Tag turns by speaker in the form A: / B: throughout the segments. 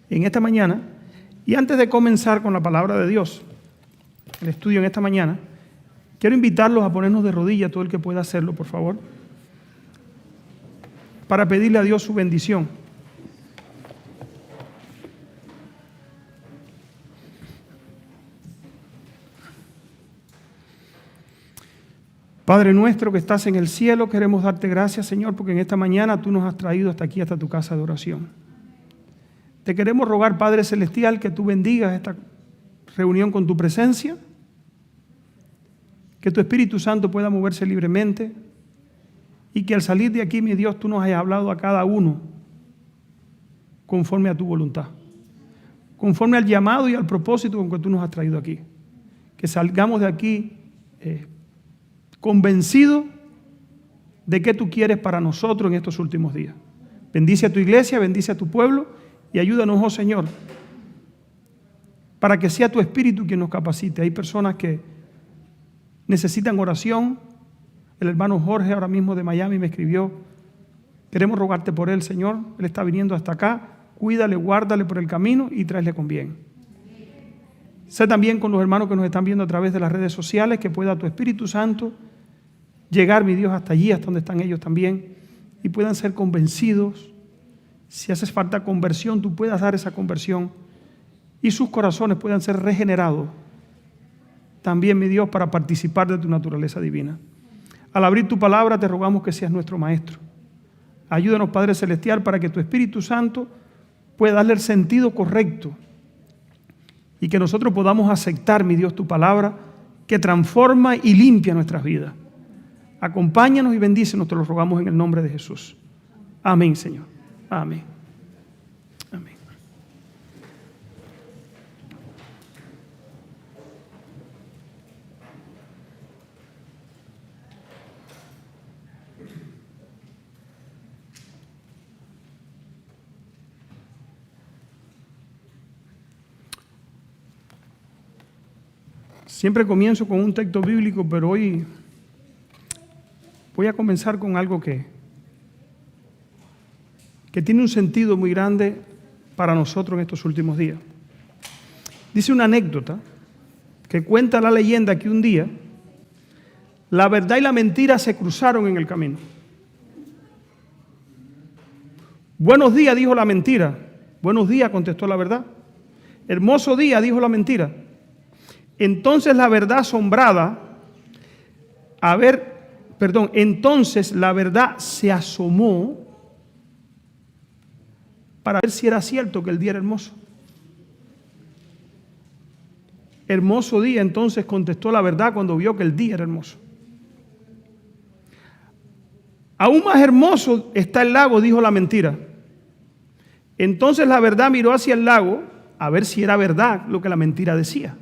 A: en esta mañana. Y antes de comenzar con la palabra de Dios, el estudio en esta mañana, quiero invitarlos a ponernos de rodillas, todo el que pueda hacerlo, por favor, para pedirle a Dios su bendición. Padre nuestro que estás en el cielo, queremos darte gracias, Señor, porque en esta mañana tú nos has traído hasta aquí, hasta tu casa de oración. Te queremos rogar, Padre Celestial, que tú bendigas esta reunión con tu presencia, que tu Espíritu Santo pueda moverse libremente y que al salir de aquí, mi Dios, tú nos hayas hablado a cada uno conforme a tu voluntad, conforme al llamado y al propósito con que tú nos has traído aquí. Que salgamos de aquí convencido de qué tú quieres para nosotros en estos últimos días. Bendice a tu iglesia, bendice a tu pueblo y ayúdanos, oh Señor, para que sea tu Espíritu quien nos capacite. Hay personas que necesitan oración. El hermano Jorge ahora mismo de Miami me escribió. Queremos rogarte por él, Señor. Él está viniendo hasta acá. Cuídale, guárdale por el camino y tráele con bien. Sé también con los hermanos que nos están viendo a través de las redes sociales que pueda tu Espíritu Santo llegar, mi Dios, hasta allí, hasta donde están ellos también, y puedan ser convencidos. Si hace falta conversión, tú puedas dar esa conversión y sus corazones puedan ser regenerados también, mi Dios, para participar de tu naturaleza divina. Al abrir tu palabra te rogamos que seas nuestro maestro. Ayúdanos, Padre Celestial, para que tu Espíritu Santo pueda darle el sentido correcto y que nosotros podamos aceptar, mi Dios, tu palabra que transforma y limpia nuestras vidas. Acompáñanos y bendícenos, te lo rogamos en el nombre de Jesús. Amén, Señor. Amén. Amén. Siempre comienzo con un texto bíblico, pero hoy voy a comenzar con algo que tiene un sentido muy grande para nosotros en estos últimos días. Dice una anécdota que cuenta la leyenda que un día la verdad y la mentira se cruzaron en el camino. Buenos días, dijo la mentira. Buenos días, contestó la verdad. Hermoso día, dijo la mentira. Entonces la verdad asombrada, entonces la verdad se asomó para ver si era cierto que el día era hermoso. Hermoso día, entonces contestó la verdad cuando vio que el día era hermoso. Aún más hermoso está el lago, dijo la mentira. Entonces la verdad miró hacia el lago a ver si era verdad lo que la mentira decía.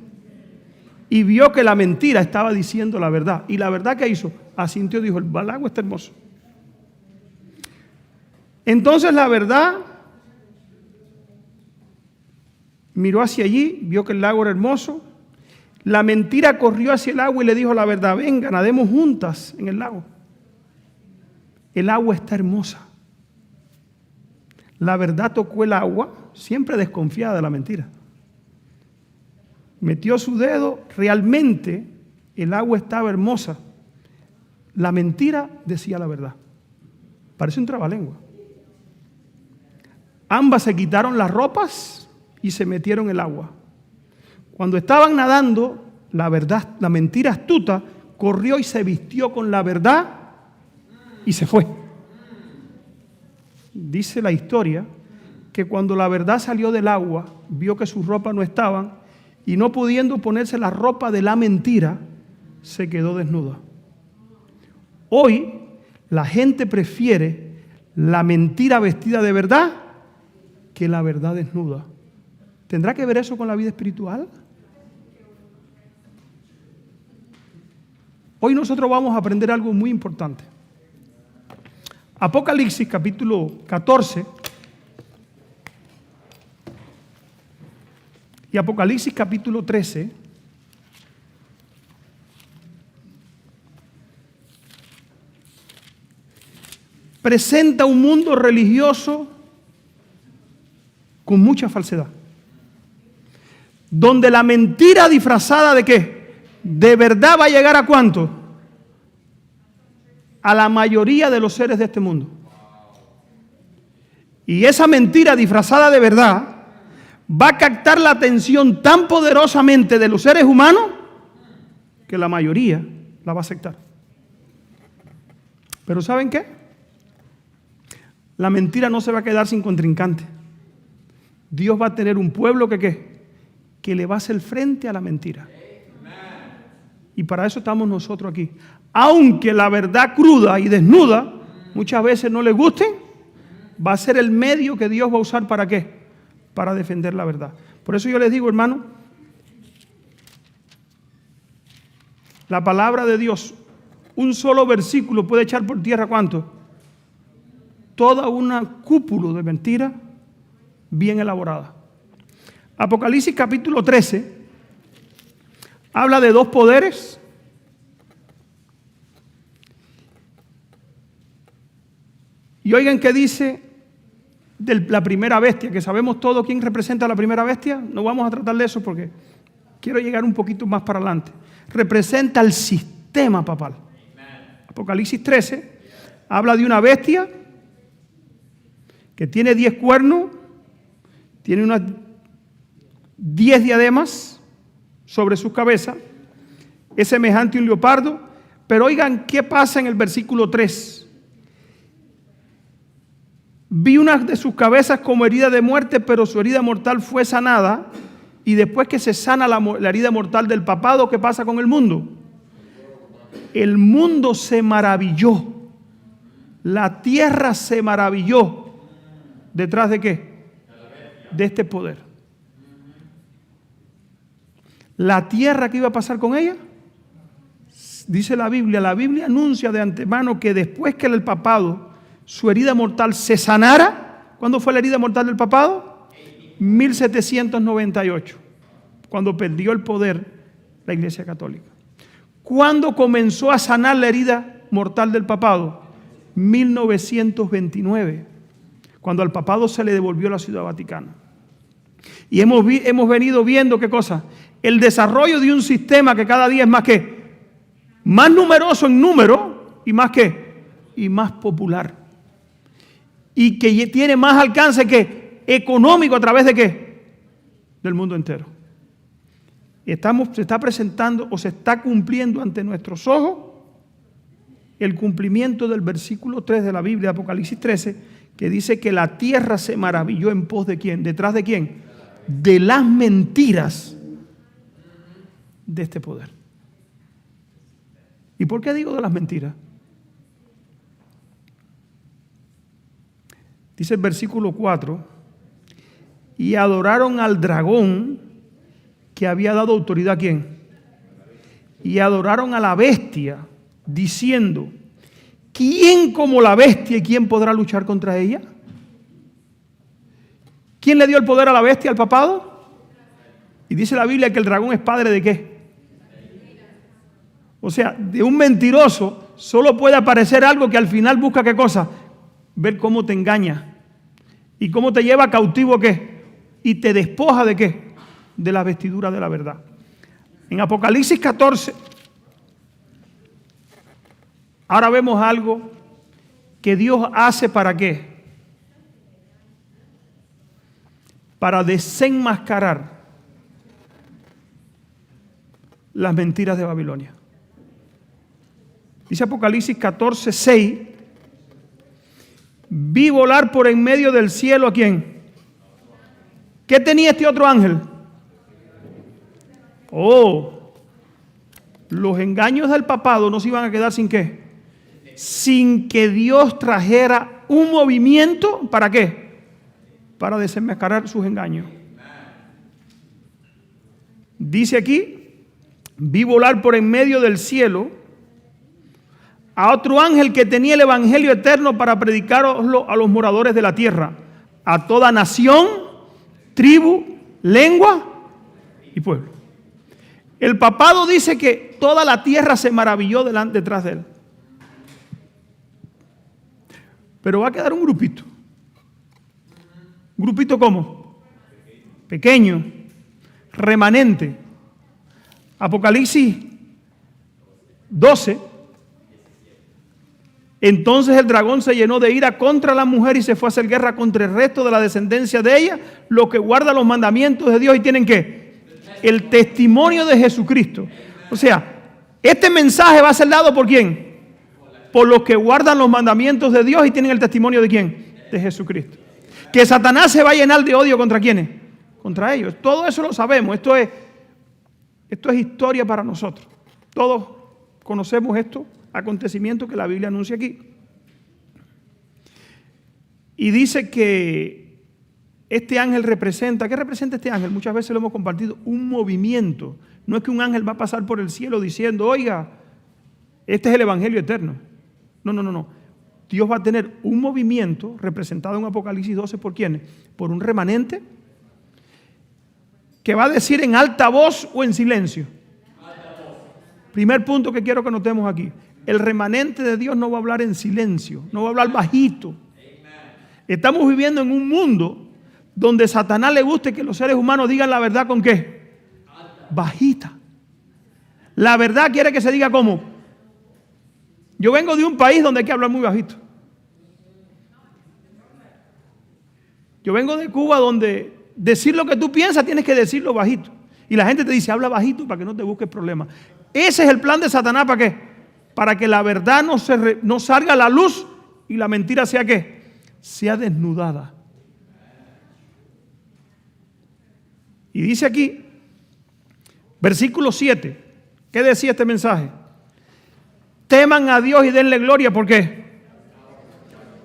A: Y vio que la mentira estaba diciendo la verdad. Y la verdad, ¿qué hizo? Asintió, dijo, el lago está hermoso. Entonces la verdad miró hacia allí, vio que el lago era hermoso. La mentira corrió hacia el agua y le dijo a la verdad, venga, nademos juntas en el lago. El agua está hermosa. La verdad tocó el agua, siempre desconfiada de la mentira. Metió su dedo, realmente el agua estaba hermosa. La mentira decía la verdad. Parece un trabalengua. Ambas se quitaron las ropas y se metieron en el agua. Cuando estaban nadando, la mentira astuta corrió y se vistió con la verdad y se fue. Dice la historia que cuando la verdad salió del agua, vio que sus ropas no estaban y no pudiendo ponerse la ropa de la mentira, se quedó desnuda. Hoy la gente prefiere la mentira vestida de verdad que la verdad desnuda. ¿Tendrá que ver eso con la vida espiritual? Hoy nosotros vamos a aprender algo muy importante. Apocalipsis capítulo 14 y Apocalipsis capítulo 13 presenta un mundo religioso con mucha falsedad. Donde la mentira disfrazada de ¿qué? De verdad va a llegar ¿a cuánto? A la mayoría de los seres de este mundo. Y esa mentira disfrazada de verdad va a captar la atención tan poderosamente de los seres humanos que la mayoría la va a aceptar. Pero ¿saben qué? La mentira no se va a quedar sin contrincante. Dios va a tener un pueblo que ¿qué? Que le va a hacer frente a la mentira. Y para eso estamos nosotros aquí. Aunque la verdad cruda y desnuda muchas veces no le guste, va a ser el medio que Dios va a usar ¿para qué? Para defender la verdad. Por eso yo les digo, hermano, la palabra de Dios, un solo versículo puede echar por tierra ¿cuánto? Toda una cúpula de mentira bien elaborada. Apocalipsis capítulo 13 habla de dos poderes. Y oigan qué dice de la primera bestia, que sabemos todos quién representa a la primera bestia. No vamos a tratar de eso porque quiero llegar un poquito más para adelante. Representa el sistema papal. Apocalipsis 13 habla de una bestia que tiene 10 cuernos, tiene unas 10 diademas sobre sus cabezas, es semejante a un leopardo, pero oigan qué pasa en el versículo 3. Vi una de sus cabezas como herida de muerte, pero su herida mortal fue sanada. Y después que se sana la herida mortal del papado, ¿qué pasa con el mundo? El mundo se maravilló. La tierra se maravilló. ¿Detrás de qué? De este poder. La tierra, ¿qué iba a pasar con ella? Dice la Biblia anuncia de antemano que después que el papado, su herida mortal se sanara. ¿Cuándo fue la herida mortal del papado? 1798, cuando perdió el poder la Iglesia Católica. ¿Cuándo comenzó a sanar la herida mortal del papado? 1929, cuando al papado se le devolvió la Ciudad Vaticana. Y hemos venido viendo, ¿qué cosa? El desarrollo de un sistema que cada día es más que más numeroso en número y más que y más popular. Y que tiene más alcance que económico a través de ¿qué? Del mundo entero. Se está presentando o se está cumpliendo ante nuestros ojos el cumplimiento del versículo 3 de la Biblia, Apocalipsis 13, que dice que la tierra se maravilló en pos de ¿quién? ¿Detrás de quién? De las mentiras de este poder. ¿Y por qué digo de las mentiras? Dice el versículo 4, y adoraron al dragón que había dado autoridad ¿a quién? Y adoraron a la bestia, diciendo, ¿quién como la bestia y quién podrá luchar contra ella? ¿Quién le dio el poder a la bestia, al papado? Y dice la Biblia que el dragón es padre ¿de qué? O sea, de un mentiroso solo puede aparecer algo que al final busca ¿qué cosa? Ver cómo te engaña y cómo te lleva cautivo ¿qué? Y te despoja ¿de qué? De la vestidura de la verdad. En Apocalipsis 14, ahora vemos algo que Dios hace ¿para qué? Para desenmascarar las mentiras de Babilonia. Dice Apocalipsis 14, 6. Vi volar por en medio del cielo ¿a quién? ¿Qué tenía este otro ángel? Oh, los engaños del papado no se iban a quedar sin ¿qué? Sin que Dios trajera un movimiento ¿para qué? Para desenmascarar sus engaños. Dice aquí, vi volar por en medio del cielo a otro ángel que tenía el evangelio eterno para predicarlo a los moradores de la tierra, a toda nación, tribu, lengua y pueblo. El papado dice que toda la tierra se maravilló detrás de él. Pero va a quedar un grupito. ¿Un grupito cómo? pequeño, remanente. Apocalipsis 12. Entonces el dragón se llenó de ira contra la mujer y se fue a hacer guerra contra el resto de la descendencia de ella, los que guardan los mandamientos de Dios y tienen ¿qué? El testimonio de Jesucristo. O sea, este mensaje va a ser dado ¿por quién? Por los que guardan los mandamientos de Dios y tienen el testimonio de ¿quién? De Jesucristo. Que Satanás se va a llenar de odio ¿contra quiénes? Contra ellos. Todo eso lo sabemos. Esto es historia para nosotros. Todos conocemos estos acontecimientos que la Biblia anuncia aquí. Y dice que este ángel representa, ¿qué representa este ángel? Muchas veces lo hemos compartido, un movimiento. No es que un ángel va a pasar por el cielo diciendo, oiga, este es el evangelio eterno. No. Dios va a tener un movimiento representado en Apocalipsis 12 ¿por quiénes? Por un remanente que va a decir en alta voz o en silencio. Primer punto que quiero que notemos aquí. El remanente de Dios no va a hablar en silencio, no va a hablar bajito. Estamos viviendo en un mundo donde a Satanás le guste que los seres humanos digan la verdad ¿con qué? Bajita. La verdad quiere que se diga ¿cómo? Yo vengo de un país donde hay que hablar muy bajito. Yo vengo de Cuba donde decir lo que tú piensas tienes que decirlo bajito. Y la gente te dice, habla bajito para que no te busques problemas. Ese es el plan de Satanás, ¿para qué? Para que la verdad no salga a la luz y la mentira sea ¿qué? Sea desnudada. Y dice aquí, versículo 7, ¿qué decía este mensaje? Teman a Dios y denle gloria, ¿por qué?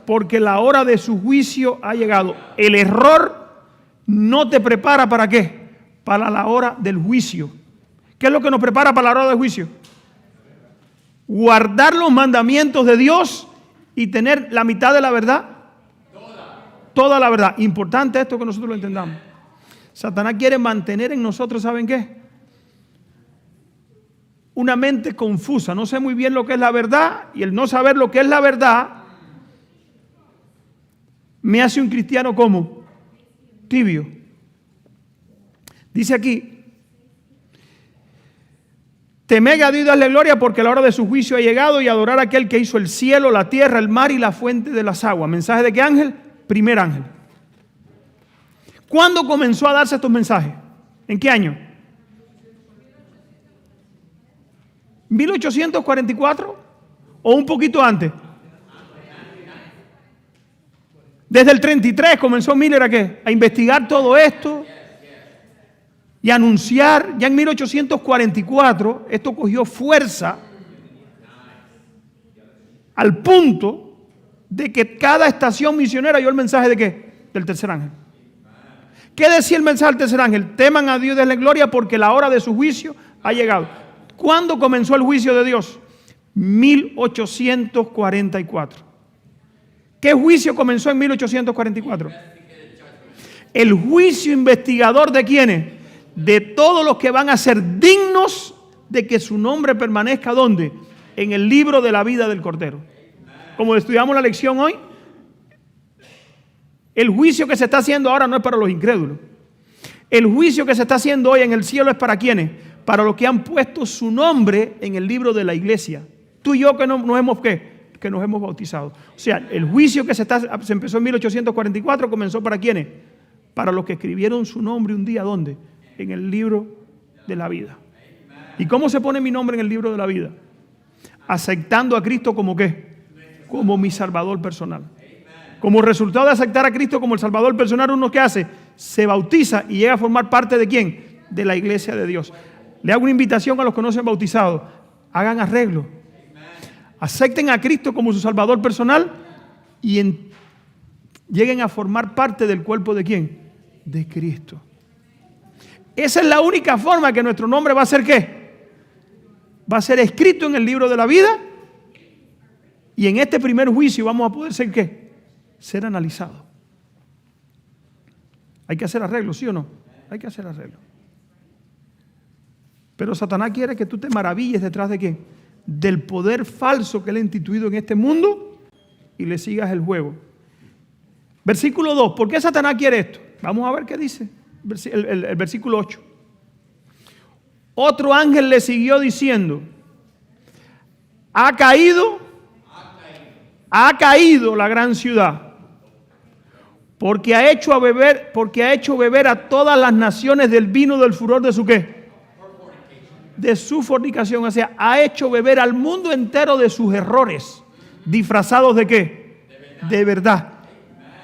A: Porque la hora de su juicio ha llegado. El error no te prepara ¿para qué? Para la hora del juicio. ¿Qué es lo que nos prepara para la hora del juicio? Guardar los mandamientos de Dios y tener la mitad de la verdad. Toda la verdad. Importante esto que nosotros lo entendamos. Satanás quiere mantener en nosotros, ¿saben qué? Una mente confusa. No sé muy bien lo que es la verdad, y el no saber lo que es la verdad me hace un cristiano como tibio. Dice aquí, temed a Dios y dadle gloria porque la hora de su juicio ha llegado y adorar a aquel que hizo el cielo, la tierra, el mar y la fuente de las aguas. ¿Mensaje de qué ángel? Primer ángel. ¿Cuándo comenzó a darse estos mensajes? ¿En qué año? ¿1844 o un poquito antes? Desde el 33 comenzó Miller a investigar todo esto y a anunciar. Ya en 1844 esto cogió fuerza al punto de que cada estación misionera oyó el mensaje de ¿qué? Del tercer ángel. ¿Qué decía el mensaje del tercer ángel? Teman a Dios y denle gloria porque la hora de su juicio ha llegado. ¿Cuándo comenzó el juicio de Dios? 1844. ¿Qué juicio comenzó en 1844? El juicio investigador ¿de quiénes? De todos los que van a ser dignos de que su nombre permanezca ¿dónde? En el libro de la vida del Cordero. Como estudiamos la lección hoy, el juicio que se está haciendo ahora no es para los incrédulos. El juicio que se está haciendo hoy en el cielo es para ¿quiénes? Para los que han puesto su nombre en el libro de la iglesia. Tú y yo que nos hemos bautizado. O sea, el juicio que se empezó en 1844 comenzó para ¿quiénes? Para los que escribieron su nombre un día ¿dónde? En el libro de la vida. ¿Y cómo se pone mi nombre en el libro de la vida? Aceptando a Cristo como ¿qué? Como mi Salvador personal. Como resultado de aceptar a Cristo como el Salvador personal, uno ¿qué hace? Se bautiza y llega a formar parte ¿de quién? De la iglesia de Dios. Le hago una invitación a los que no se han bautizado. Hagan arreglo. Acepten a Cristo como su Salvador personal y lleguen a formar parte del cuerpo ¿de quién? De Cristo. Esa es la única forma que nuestro nombre va a ser ¿qué? Va a ser escrito en el libro de la vida, y en este primer juicio vamos a poder ser ¿qué? Ser analizados. Hay que hacer arreglo, ¿sí o no? Hay que hacer arreglo. Pero Satanás quiere que tú te maravilles detrás de ¿qué? Del poder falso que él ha instituido en este mundo y le sigas el juego. Versículo 2. ¿Por qué Satanás quiere esto? Vamos a ver qué dice. el versículo 8. Otro ángel le siguió diciendo: ha caído la gran ciudad, porque ha hecho beber a todas las naciones del vino del furor de su ¿qué? De su fornicación. O sea, ha hecho beber al mundo entero de sus errores, disfrazados ¿de qué? De verdad.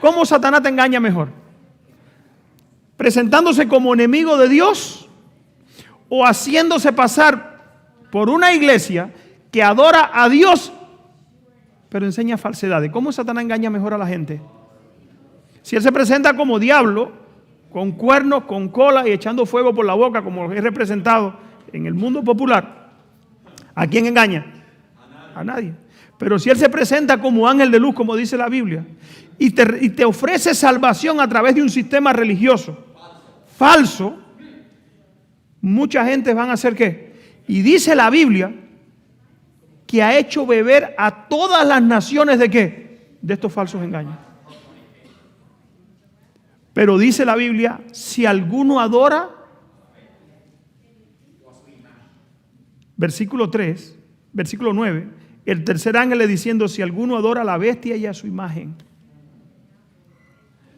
A: ¿Cómo Satanás te engaña mejor? Presentándose como enemigo de Dios o haciéndose pasar por una iglesia que adora a Dios pero enseña falsedades. ¿Cómo Satanás engaña mejor a la gente? Si él se presenta como diablo, con cuernos, con cola y echando fuego por la boca, como es representado en el mundo popular, ¿a quién engaña? A nadie. Pero si él se presenta como ángel de luz, como dice la Biblia, y te ofrece salvación a través de un sistema religioso falso, mucha gente van a hacer ¿qué? Y dice la Biblia que ha hecho beber a todas las naciones ¿de qué? De estos falsos engaños. Pero dice la Biblia, si alguno adora, versículo 9, el tercer ángel le diciendo, si alguno adora a la bestia y a su imagen,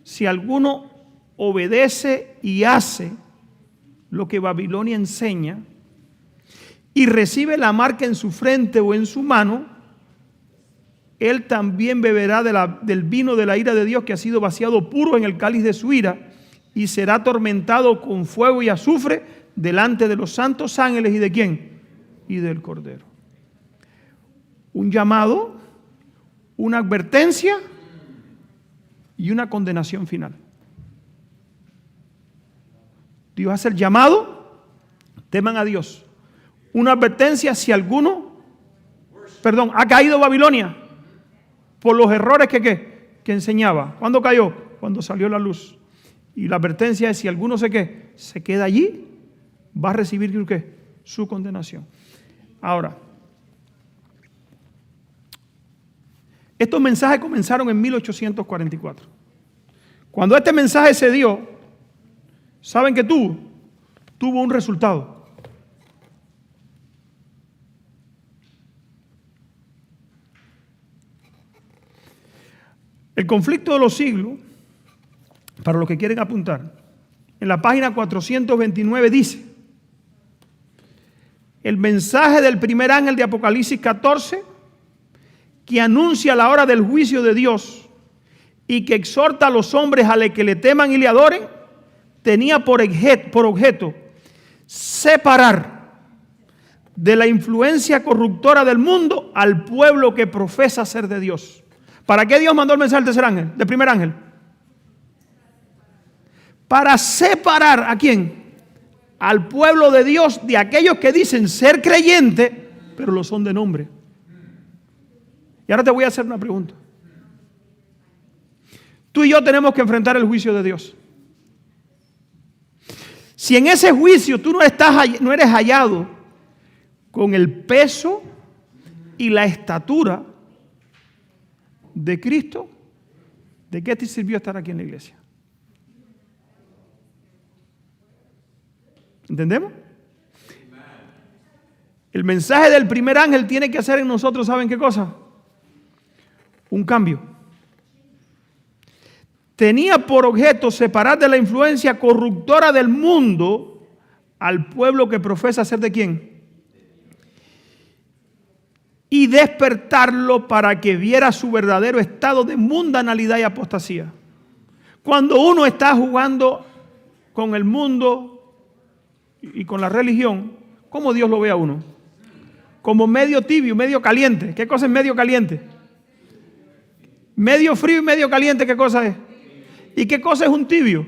A: si alguno obedece y hace lo que Babilonia enseña y recibe la marca en su frente o en su mano, él también beberá del vino de la ira de Dios que ha sido vaciado puro en el cáliz de su ira y será atormentado con fuego y azufre delante de los santos ángeles y ¿de quién? Y del Cordero. Un llamado, una advertencia y una condenación final. Dios hace el llamado, teman a Dios. Una advertencia si alguno, ha caído Babilonia por los errores que enseñaba. ¿Cuándo cayó? Cuando salió la luz. Y la advertencia es si alguno se queda allí, va a recibir su condenación. Ahora, estos mensajes comenzaron en 1844. Cuando este mensaje se dio, ¿saben qué tuvo? Tuvo un resultado. El conflicto de los siglos, para los que quieren apuntar, en la página 429 dice: el mensaje del primer ángel de Apocalipsis 14, que anuncia la hora del juicio de Dios y que exhorta a los hombres a que le teman y le adoren, tenía por objeto separar de la influencia corruptora del mundo al pueblo que profesa ser de Dios. ¿Para qué Dios mandó el mensaje del tercer ángel, del primer ángel? Para separar ¿a quién? Al pueblo de Dios de aquellos que dicen ser creyentes, pero lo son de nombre. Y ahora te voy a hacer una pregunta. Tú y yo tenemos que enfrentar el juicio de Dios. Si en ese juicio tú no eres hallado con el peso y la estatura de Cristo, ¿de qué te sirvió estar aquí en la iglesia? ¿Entendemos? El mensaje del primer ángel tiene que hacer en nosotros, ¿saben qué cosa? Un cambio. Tenía por objeto separar de la influencia corruptora del mundo al pueblo que profesa ser de quién. Y despertarlo para que viera su verdadero estado de mundanalidad y apostasía. Cuando uno está jugando con el mundo y con la religión, ¿cómo Dios lo ve a uno? Como medio tibio, medio caliente. ¿Qué cosa es medio caliente? Medio frío y medio caliente, ¿qué cosa es? ¿Y qué cosa es un tibio?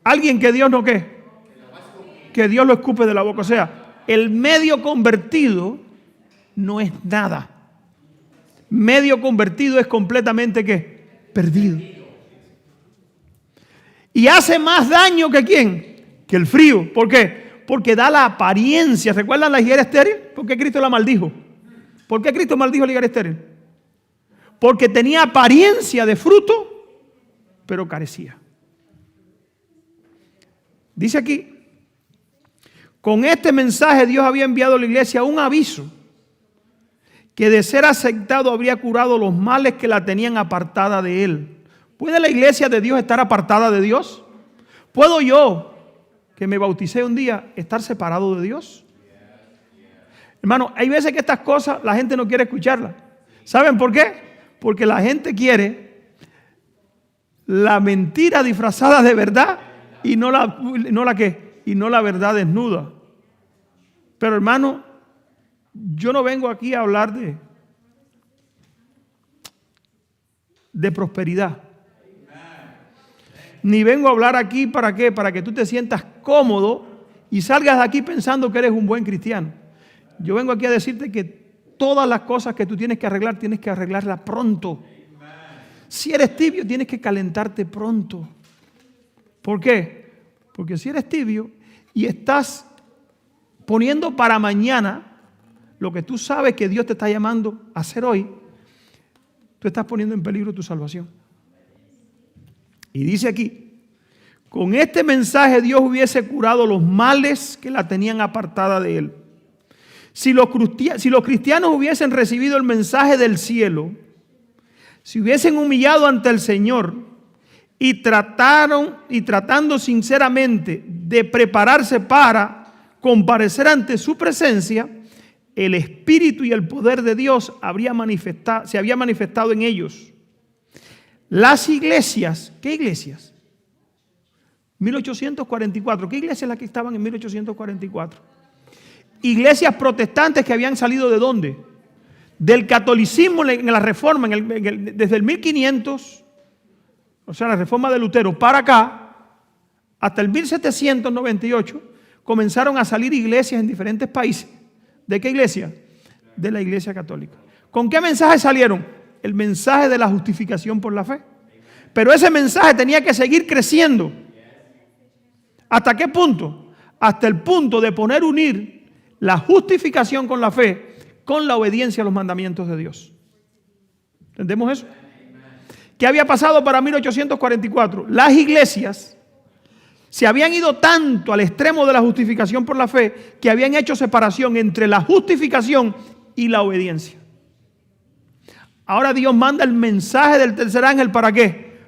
A: Alguien que Dios no ¿qué? Que Dios lo escupe de la boca. O sea, el medio convertido no es nada. Medio convertido es completamente ¿qué? Perdido. Y hace más daño que ¿quién? Que el frío. ¿Por qué? Porque da la apariencia. ¿Recuerdan la higuera estéril? ¿Por qué Cristo la maldijo? ¿Por qué Cristo maldijo la higuera estéril? Porque tenía apariencia de fruto, pero carecía. Dice aquí, con este mensaje Dios había enviado a la iglesia un aviso que de ser aceptado habría curado los males que la tenían apartada de Él. ¿Puede la iglesia de Dios estar apartada de Dios? ¿Puedo yo, que me bauticé un día, estar separado de Dios? Hermano, hay veces que estas cosas la gente no quiere escucharlas. ¿Saben por qué? Porque la gente quiere la mentira disfrazada de verdad y no la verdad desnuda. Pero hermano, yo no vengo aquí a hablar de prosperidad. Ni vengo a hablar aquí ¿para qué? Para que tú te sientas cómodo y salgas de aquí pensando que eres un buen cristiano. Yo vengo aquí a decirte que todas las cosas que tú tienes que arreglarlas pronto. Si eres tibio, tienes que calentarte pronto. ¿Por qué? Porque si eres tibio y estás poniendo para mañana lo que tú sabes que Dios te está llamando a hacer hoy, tú estás poniendo en peligro tu salvación. Y dice aquí, con este mensaje Dios hubiese curado los males que la tenían apartada de Él. Si los cristianos hubiesen recibido el mensaje del cielo, si hubiesen humillado ante el Señor y tratando sinceramente de prepararse para comparecer ante su presencia, el Espíritu y el poder de Dios se había manifestado en ellos. Las iglesias, ¿qué iglesias? 1844, ¿qué iglesias las que estaban en 1844? Iglesias protestantes que habían salido ¿de dónde? Del catolicismo en la reforma, desde el 1500, o sea, la reforma de Lutero para acá, hasta el 1798, comenzaron a salir iglesias en diferentes países. ¿De qué iglesia? De la Iglesia Católica. ¿Con qué mensaje salieron? El mensaje de la justificación por la fe. Pero ese mensaje tenía que seguir creciendo. ¿Hasta qué punto? Hasta el punto de unir la justificación con la fe con la obediencia a los mandamientos de Dios. ¿Entendemos eso? ¿Qué había pasado para 1844? Las iglesias se habían ido tanto al extremo de la justificación por la fe que habían hecho separación entre la justificación y la obediencia. Ahora Dios manda el mensaje del tercer ángel ¿para qué?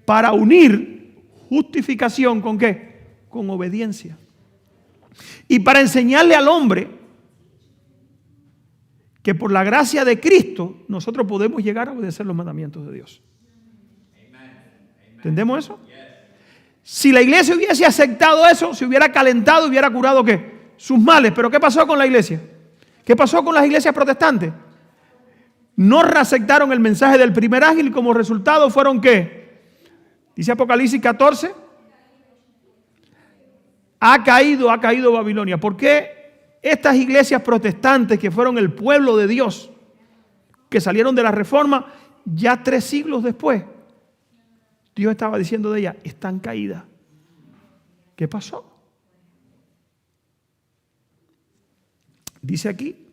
A: Para unir justificación ¿con qué? Con obediencia. Y para enseñarle al hombre que por la gracia de Cristo nosotros podemos llegar a obedecer los mandamientos de Dios. ¿Entendemos eso? Si la iglesia hubiese aceptado eso, se hubiera calentado y hubiera curado ¿qué? Sus males. ¿Pero qué pasó con la iglesia? ¿Qué pasó con las iglesias protestantes? No reaceptaron el mensaje del primer ángel y como resultado fueron ¿qué? Dice Apocalipsis 14. Ha caído Babilonia. ¿Por qué estas iglesias protestantes que fueron el pueblo de Dios, que salieron de la reforma, ya 3 siglos después, Dios estaba diciendo de ellas, están caídas? ¿Qué pasó? Dice aquí,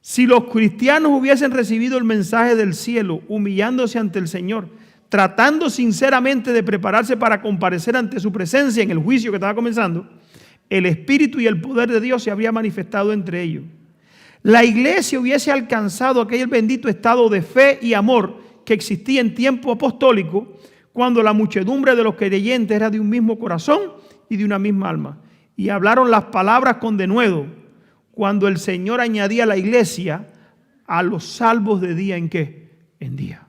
A: si los cristianos hubiesen recibido el mensaje del cielo, humillándose ante el Señor, tratando sinceramente de prepararse para comparecer ante su presencia en el juicio que estaba comenzando, el Espíritu y el poder de Dios se habría manifestado entre ellos. La iglesia hubiese alcanzado aquel bendito estado de fe y amor que existía en tiempo apostólico, cuando la muchedumbre de los creyentes era de un mismo corazón y de una misma alma. Y hablaron las palabras con denuedo, cuando el Señor añadía a la iglesia a los salvos de día en ¿qué? En día.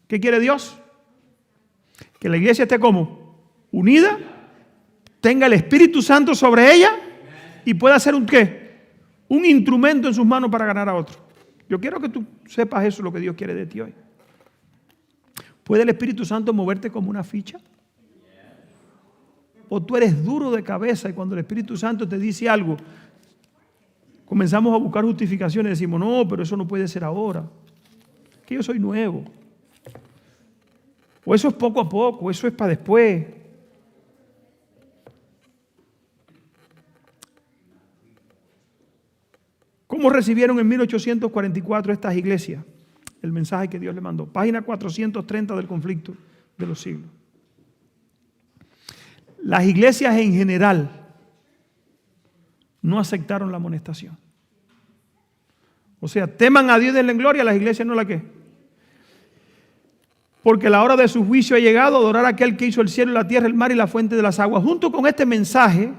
A: ¿Qué quiere Dios? Que la iglesia esté como unida, tenga el Espíritu Santo sobre ella y pueda ser un ¿qué? Un instrumento en sus manos para ganar a otro. Yo quiero que tú sepas eso, lo que Dios quiere de ti hoy. ¿Puede el Espíritu Santo moverte como una ficha? ¿O tú eres duro de cabeza y cuando el Espíritu Santo te dice algo, comenzamos a buscar justificaciones y decimos, no, pero eso no puede ser ahora, que yo soy nuevo? O eso es poco a poco, eso es para después. ¿Cómo recibieron en 1844 estas iglesias el mensaje que Dios le mandó? Página 430 del conflicto de los siglos. Las iglesias en general no aceptaron la amonestación. O sea, teman a Dios y denle gloria, las iglesias no la que. Porque la hora de su juicio ha llegado, adorar a aquel que hizo el cielo, la tierra, el mar y la fuente de las aguas. Junto con este mensaje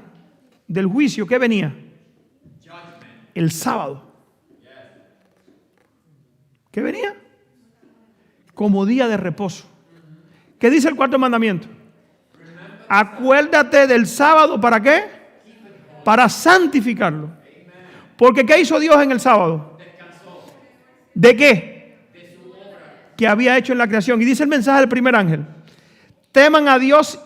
A: del juicio, ¿qué venía? El sábado. ¿Qué venía? Como día de reposo. ¿Qué dice el cuarto mandamiento? Acuérdate del sábado, ¿para qué? Para santificarlo. Porque ¿qué hizo Dios en el sábado? ¿De qué? Que había hecho en la creación. Y dice el mensaje del primer ángel: teman a Dios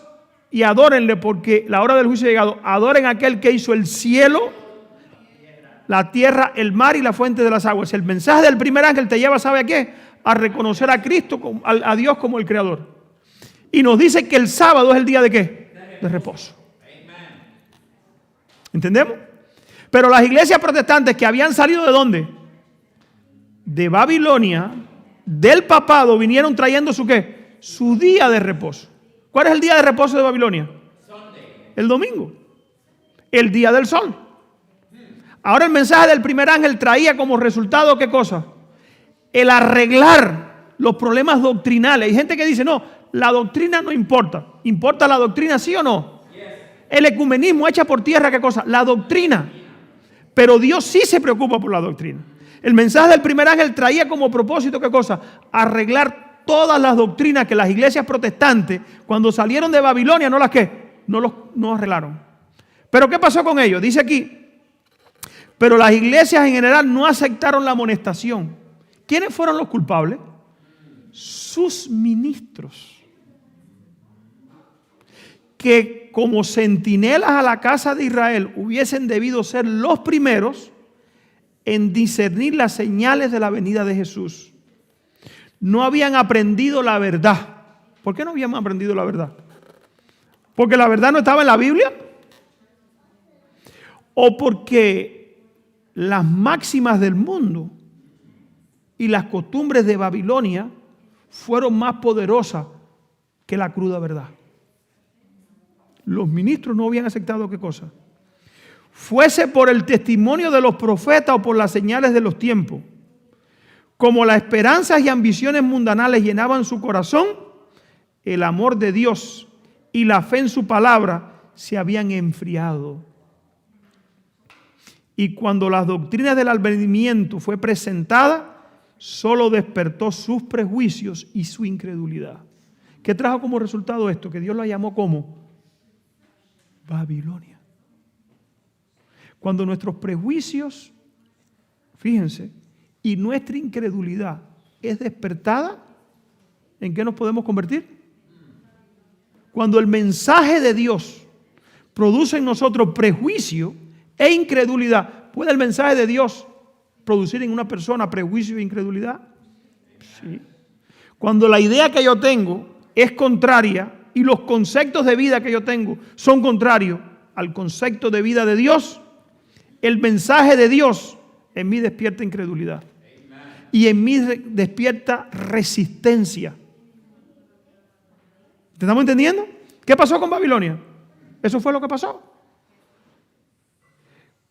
A: y adórenle, porque la hora del juicio ha llegado. Adoren a aquel que hizo el cielo, la tierra, el mar y la fuente de las aguas. El mensaje del primer ángel te lleva, ¿sabe a qué? A reconocer a Cristo, a Dios como el Creador. Y nos dice que el sábado es el día de ¿qué? De reposo. ¿Entendemos? Pero las iglesias protestantes que habían salido ¿de dónde? De Babilonia, del papado, vinieron trayendo su ¿qué? Su día de reposo. ¿Cuál es el día de reposo de Babilonia? El domingo. El día del sol. Ahora el mensaje del primer ángel traía como resultado ¿qué cosa? El arreglar los problemas doctrinales. Hay gente que dice, no, la doctrina no importa. ¿Importa la doctrina, sí o no? El ecumenismo echa por tierra ¿qué cosa? La doctrina. Pero Dios sí se preocupa por la doctrina. El mensaje del primer ángel traía como propósito ¿qué cosa? Arreglar todas las doctrinas que las iglesias protestantes, cuando salieron de Babilonia, no las ¿qué? No arreglaron. Pero ¿qué pasó con ellos? Dice aquí, pero las iglesias en general no aceptaron la amonestación. ¿Quiénes fueron los culpables? Sus ministros, que como centinelas a la casa de Israel hubiesen debido ser los primeros en discernir las señales de la venida de Jesús. No habían aprendido la verdad. ¿Por qué no habían aprendido la verdad? ¿Porque la verdad no estaba en la Biblia? ¿O porque las máximas del mundo y las costumbres de Babilonia fueron más poderosas que la cruda verdad? Los ministros no habían aceptado ¿qué cosa? Fuese por el testimonio de los profetas o por las señales de los tiempos. Como las esperanzas y ambiciones mundanales llenaban su corazón, el amor de Dios y la fe en su palabra se habían enfriado. Y cuando las doctrinas del advenimiento fue presentada, solo despertó sus prejuicios y su incredulidad. ¿Qué trajo como resultado esto? Que Dios la llamó como Babilonia. Cuando nuestros prejuicios, fíjense, y nuestra incredulidad es despertada, ¿en qué nos podemos convertir? Cuando el mensaje de Dios produce en nosotros prejuicio e incredulidad, ¿puede el mensaje de Dios producir en una persona prejuicio e incredulidad? Sí. Cuando la idea que yo tengo es contraria y los conceptos de vida que yo tengo son contrarios al concepto de vida de Dios, el mensaje de Dios en mí despierta incredulidad. Y en mí despierta resistencia. ¿Te estamos entendiendo? ¿Qué pasó con Babilonia? Eso fue lo que pasó.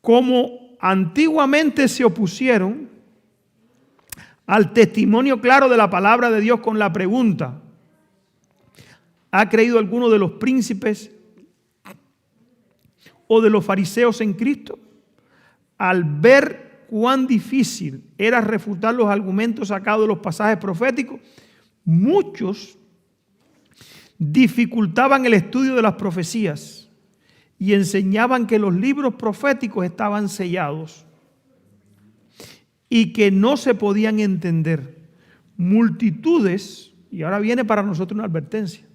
A: Como antiguamente se opusieron al testimonio claro de la palabra de Dios con la pregunta: ¿ha creído alguno de los príncipes o de los fariseos en Cristo? Al ver cuán difícil era refutar los argumentos sacados de los pasajes proféticos, muchos dificultaban el estudio de las profecías y enseñaban que los libros proféticos estaban sellados y que no se podían entender. Multitudes, y ahora viene para nosotros una advertencia,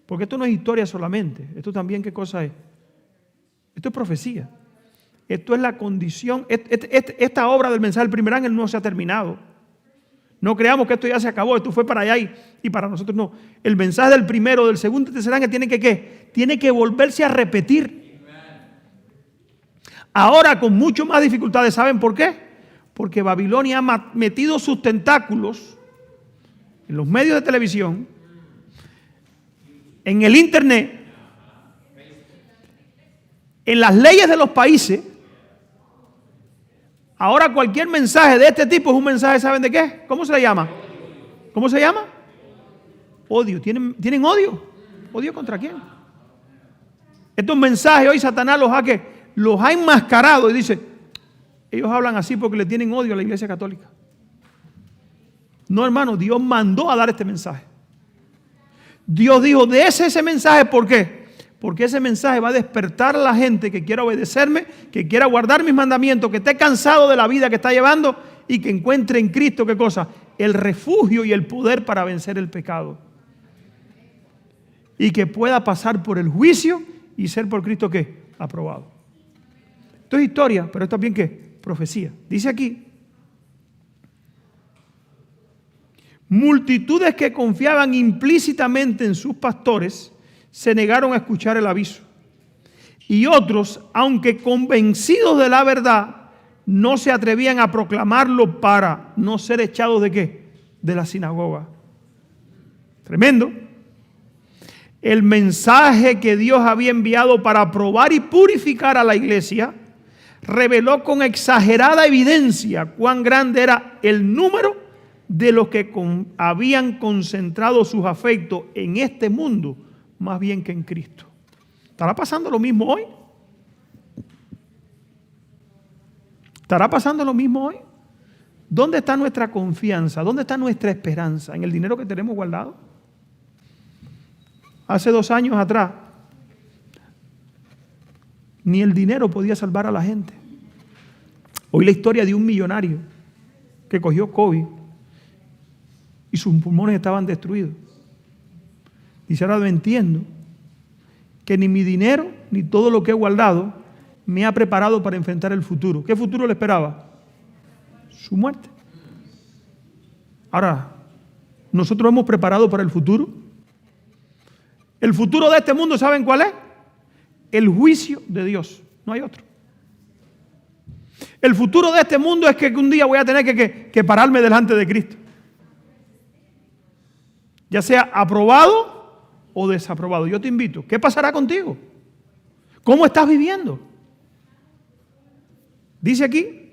A: porque esto no es historia solamente, esto también ¿qué cosa es? Esto es profecía. Esto es la condición. Esta obra del mensaje del primer ángel no se ha terminado. No creamos que esto ya se acabó, esto fue para allá y para nosotros no. El mensaje del primero, del segundo y tercer ángel tiene que ¿qué? Tiene que volverse a repetir. Ahora con mucho más dificultades. ¿Saben por qué? Porque Babilonia ha metido sus tentáculos en los medios de televisión, en el internet, en las leyes de los países. Ahora cualquier mensaje de este tipo es un mensaje, ¿saben de qué? ¿Cómo se le llama? ¿Cómo se llama? Odio. ¿Tienen odio? ¿Odio contra quién? Estos mensajes hoy Satanás los ha enmascarado y dice, ellos hablan así porque le tienen odio a la Iglesia Católica. No, hermano, Dios mandó a dar este mensaje. Dios dijo, dése ese mensaje, ¿por qué? Porque ese mensaje va a despertar a la gente que quiera obedecerme, que quiera guardar mis mandamientos, que esté cansado de la vida que está llevando y que encuentre en Cristo, ¿qué cosa? El refugio y el poder para vencer el pecado. Y que pueda pasar por el juicio y ser por Cristo, ¿qué? Aprobado. Esto es historia, pero esto también, ¿qué? Profecía. Dice aquí, multitudes que confiaban implícitamente en sus pastores se negaron a escuchar el aviso. Y otros, aunque convencidos de la verdad, no se atrevían a proclamarlo para no ser echados ¿de qué? De la sinagoga. Tremendo. El mensaje que Dios había enviado para probar y purificar a la iglesia reveló con exagerada evidencia cuán grande era el número de los que habían concentrado sus afectos en este mundo más bien que en Cristo. ¿Estará pasando lo mismo hoy? ¿Estará pasando lo mismo hoy? ¿Dónde está nuestra confianza? ¿Dónde está nuestra esperanza? ¿En el dinero que tenemos guardado? Hace 2 años atrás, ni el dinero podía salvar a la gente. Hoy la historia de un millonario que cogió COVID y sus pulmones estaban destruidos. Dice, ahora me entiendo que ni mi dinero ni todo lo que he guardado me ha preparado para enfrentar el futuro. ¿Qué futuro le esperaba? Su muerte. Ahora, ¿nosotros hemos preparado para el futuro? El futuro de este mundo, ¿saben cuál es? El juicio de Dios. No hay otro. El futuro de este mundo es que un día voy a tener que pararme delante de Cristo. Ya sea aprobado o desaprobado. Yo te invito. ¿Qué pasará contigo? ¿Cómo estás viviendo? Dice aquí,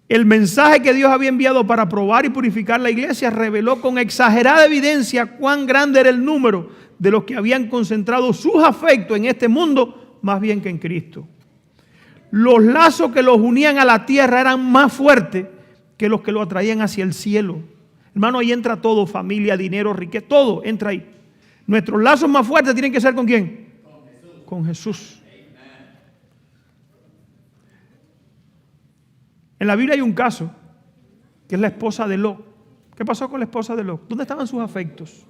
A: el mensaje que Dios había enviado para probar y purificar la iglesia reveló con exagerada evidencia cuán grande era el número de los que habían concentrado sus afectos en este mundo más bien que en Cristo. Los lazos que los unían a la tierra eran más fuertes que los que lo atraían hacia el cielo. Hermano, ahí entra todo, familia, dinero, riqueza, todo entra ahí. Nuestros lazos más fuertes tienen que ser ¿con quién? Con Jesús. En la Biblia hay un caso, que es la esposa de Lot. ¿Qué pasó con la esposa de Lot? ¿Dónde estaban sus afectos?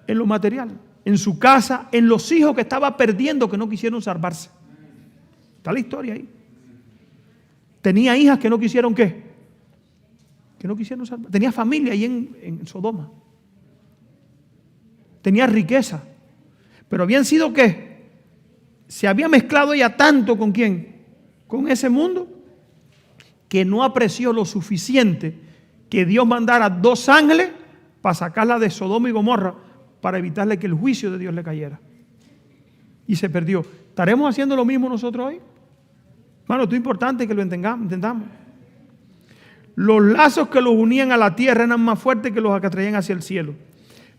A: En lo material, en su casa, en los hijos que estaba perdiendo que no quisieron salvarse. Está la historia ahí. Tenía hijas que no quisieron ¿qué? Que no quisieron salvar. Tenía familia ahí en Sodoma. Tenía riqueza. Pero habían sido ¿qué? Se había mezclado ella tanto ¿con quién? Con ese mundo, que no apreció lo suficiente que Dios mandara 2 ángeles para sacarla de Sodoma y Gomorra para evitarle que el juicio de Dios le cayera. Y se perdió. ¿Estaremos haciendo lo mismo nosotros hoy? Bueno, esto es importante que lo entendamos. Los lazos que los unían a la tierra eran más fuertes que los que atraían hacia el cielo.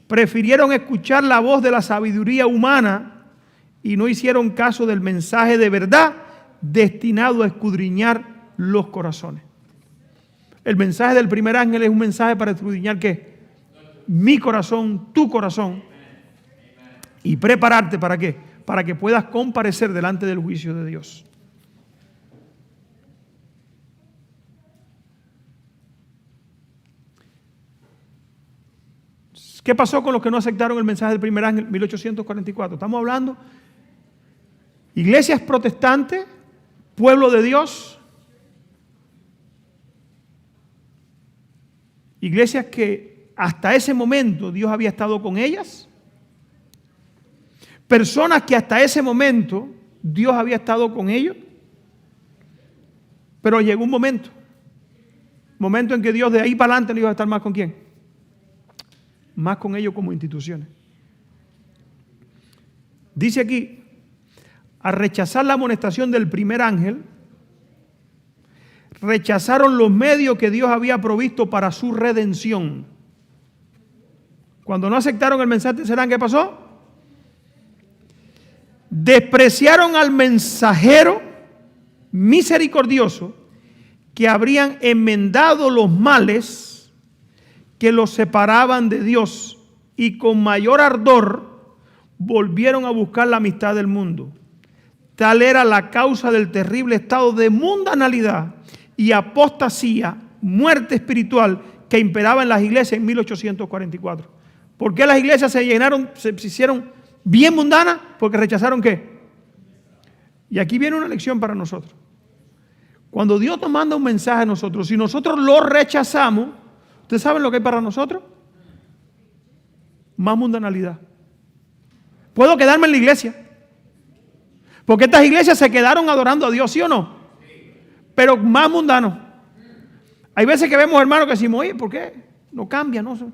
A: Prefirieron escuchar la voz de la sabiduría humana y no hicieron caso del mensaje de verdad destinado a escudriñar los corazones. El mensaje del primer ángel es un mensaje para escudriñar ¿qué? Mi corazón, tu corazón. Y prepararte ¿para qué? Para que puedas comparecer delante del juicio de Dios. ¿Qué pasó con los que no aceptaron el mensaje del primer ángel? 1844. Estamos hablando iglesias protestantes, pueblo de Dios, iglesias que hasta ese momento Dios había estado con ellas, personas que hasta ese momento Dios había estado con ellos, pero llegó un momento en que Dios de ahí para adelante no iba a estar más con quién, más con ellos como instituciones. Dice aquí, al rechazar la amonestación del primer ángel, rechazaron los medios que Dios había provisto para su redención. Cuando no aceptaron el mensaje del tercer ángel, ¿qué pasó? Despreciaron al mensajero misericordioso que habrían enmendado los males que los separaban de Dios, y con mayor ardor volvieron a buscar la amistad del mundo. Tal era la causa del terrible estado de mundanalidad y apostasía, muerte espiritual que imperaba en las iglesias en 1844. ¿Por qué las iglesias se hicieron bien mundanas? Porque rechazaron ¿qué? Y aquí viene una lección para nosotros. Cuando Dios nos manda un mensaje a nosotros, si nosotros lo rechazamos, ¿ustedes saben lo que hay para nosotros? Más mundanalidad. Puedo quedarme en la iglesia, porque estas iglesias se quedaron adorando a Dios, ¿sí o no? Pero más mundano. Hay veces que vemos hermanos que decimos, oye, ¿por qué? No cambia, no.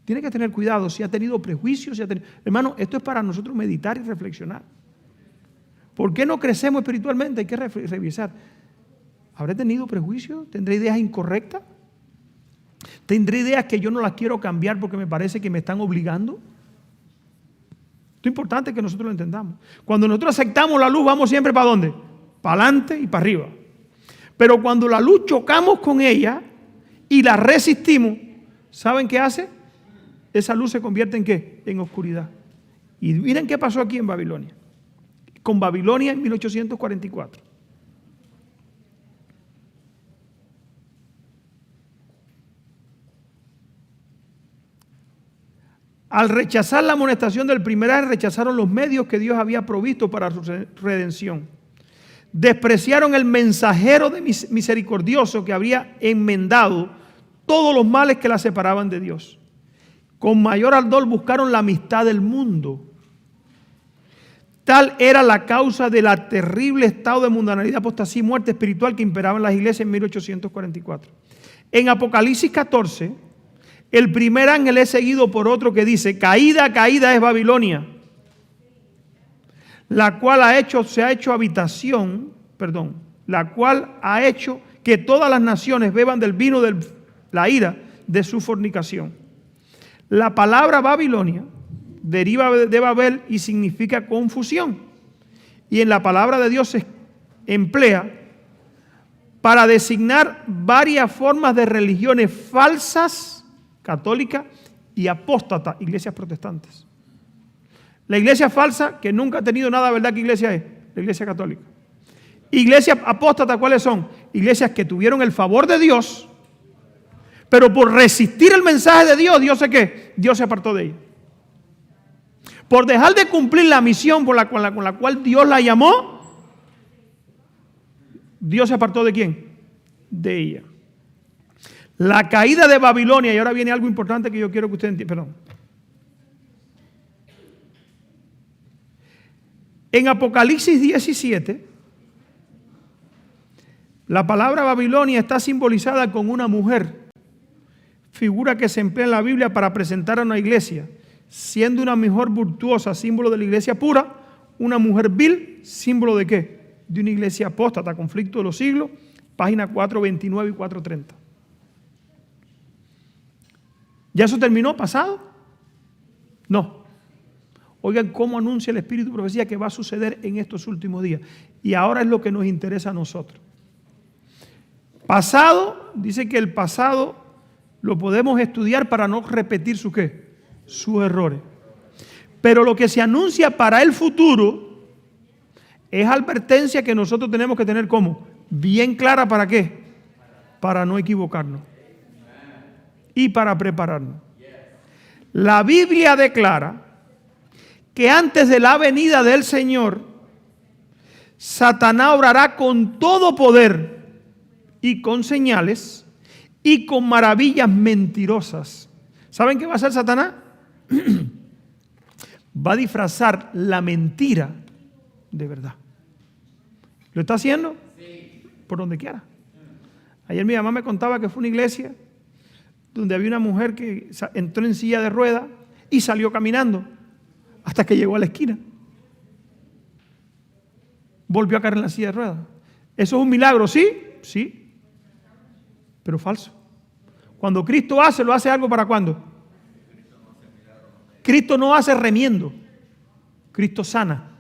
A: Tiene que tener cuidado, si ha tenido prejuicios, hermano, esto es para nosotros meditar y reflexionar. ¿Por qué no crecemos espiritualmente? Hay que revisar. ¿Habré tenido prejuicios? ¿Tendré ideas incorrectas? ¿Tendré ideas que yo no las quiero cambiar porque me parece que me están obligando? Esto es importante que nosotros lo entendamos. Cuando nosotros aceptamos la luz, vamos siempre ¿para dónde? Para adelante y para arriba. Pero cuando la luz chocamos con ella y la resistimos, ¿saben qué hace? Esa luz se convierte ¿en qué? En oscuridad. Y miren qué pasó aquí en Babilonia. Con Babilonia en 1844. Al rechazar la amonestación del primer ángel, rechazaron los medios que Dios había provisto para su redención. Despreciaron el mensajero misericordioso que habría enmendado todos los males que la separaban de Dios. Con mayor ardor buscaron la amistad del mundo. Tal era la causa de la terrible estado de mundanalidad, apostasía y muerte espiritual que imperaba en las iglesias en 1844. En Apocalipsis 14, el primer ángel es seguido por otro que dice, caída, caída es Babilonia, la cual ha hecho que todas las naciones beban del vino de la ira de su fornicación. La palabra Babilonia deriva de Babel y significa confusión. Y en la palabra de Dios se emplea para designar varias formas de religiones falsas, católicas y apóstatas, iglesias protestantes. La iglesia falsa, que nunca ha tenido nada de verdad, ¿qué iglesia es? La iglesia católica. Iglesias apóstatas, ¿cuáles son? Iglesias que tuvieron el favor de Dios, pero por resistir el mensaje de Dios, Dios sé qué, Dios se apartó de ella. Por dejar de cumplir la misión con la cual Dios la llamó, Dios se apartó ¿de quién? De ella. La caída de Babilonia, y ahora viene algo importante que yo quiero que usted entienda, perdón. En Apocalipsis 17, la palabra Babilonia está simbolizada con una mujer, figura que se emplea en la Biblia para presentar a una iglesia, siendo una mujer virtuosa, símbolo de la iglesia pura, una mujer vil, símbolo de ¿qué? De una iglesia apóstata, conflicto de los siglos, página 429 y 430. ¿Ya eso terminó? ¿Pasado? No. Oigan cómo anuncia el Espíritu de Profecía que va a suceder en estos últimos días. Y ahora es lo que nos interesa a nosotros. Pasado, dice que el pasado lo podemos estudiar para no repetir ¿su qué? Sus errores. Pero lo que se anuncia para el futuro es advertencia que nosotros tenemos que tener como bien clara. ¿Para qué? Para no equivocarnos y para prepararnos. La Biblia declara que antes de la venida del Señor, Satanás obrará con todo poder y con señales y con maravillas mentirosas. ¿Saben qué va a hacer Satanás? Va a disfrazar la mentira de verdad. ¿Lo está haciendo? Sí. Por donde quiera. Ayer mi mamá me contaba que fue una iglesia donde había una mujer que entró en silla de ruedas y salió caminando hasta que llegó a la esquina. Volvió a caer en la silla de ruedas. ¿Eso es un milagro? Sí, sí, pero falso. Cuando Cristo hace, ¿lo hace algo para cuándo? Cristo no hace remiendo. Cristo sana.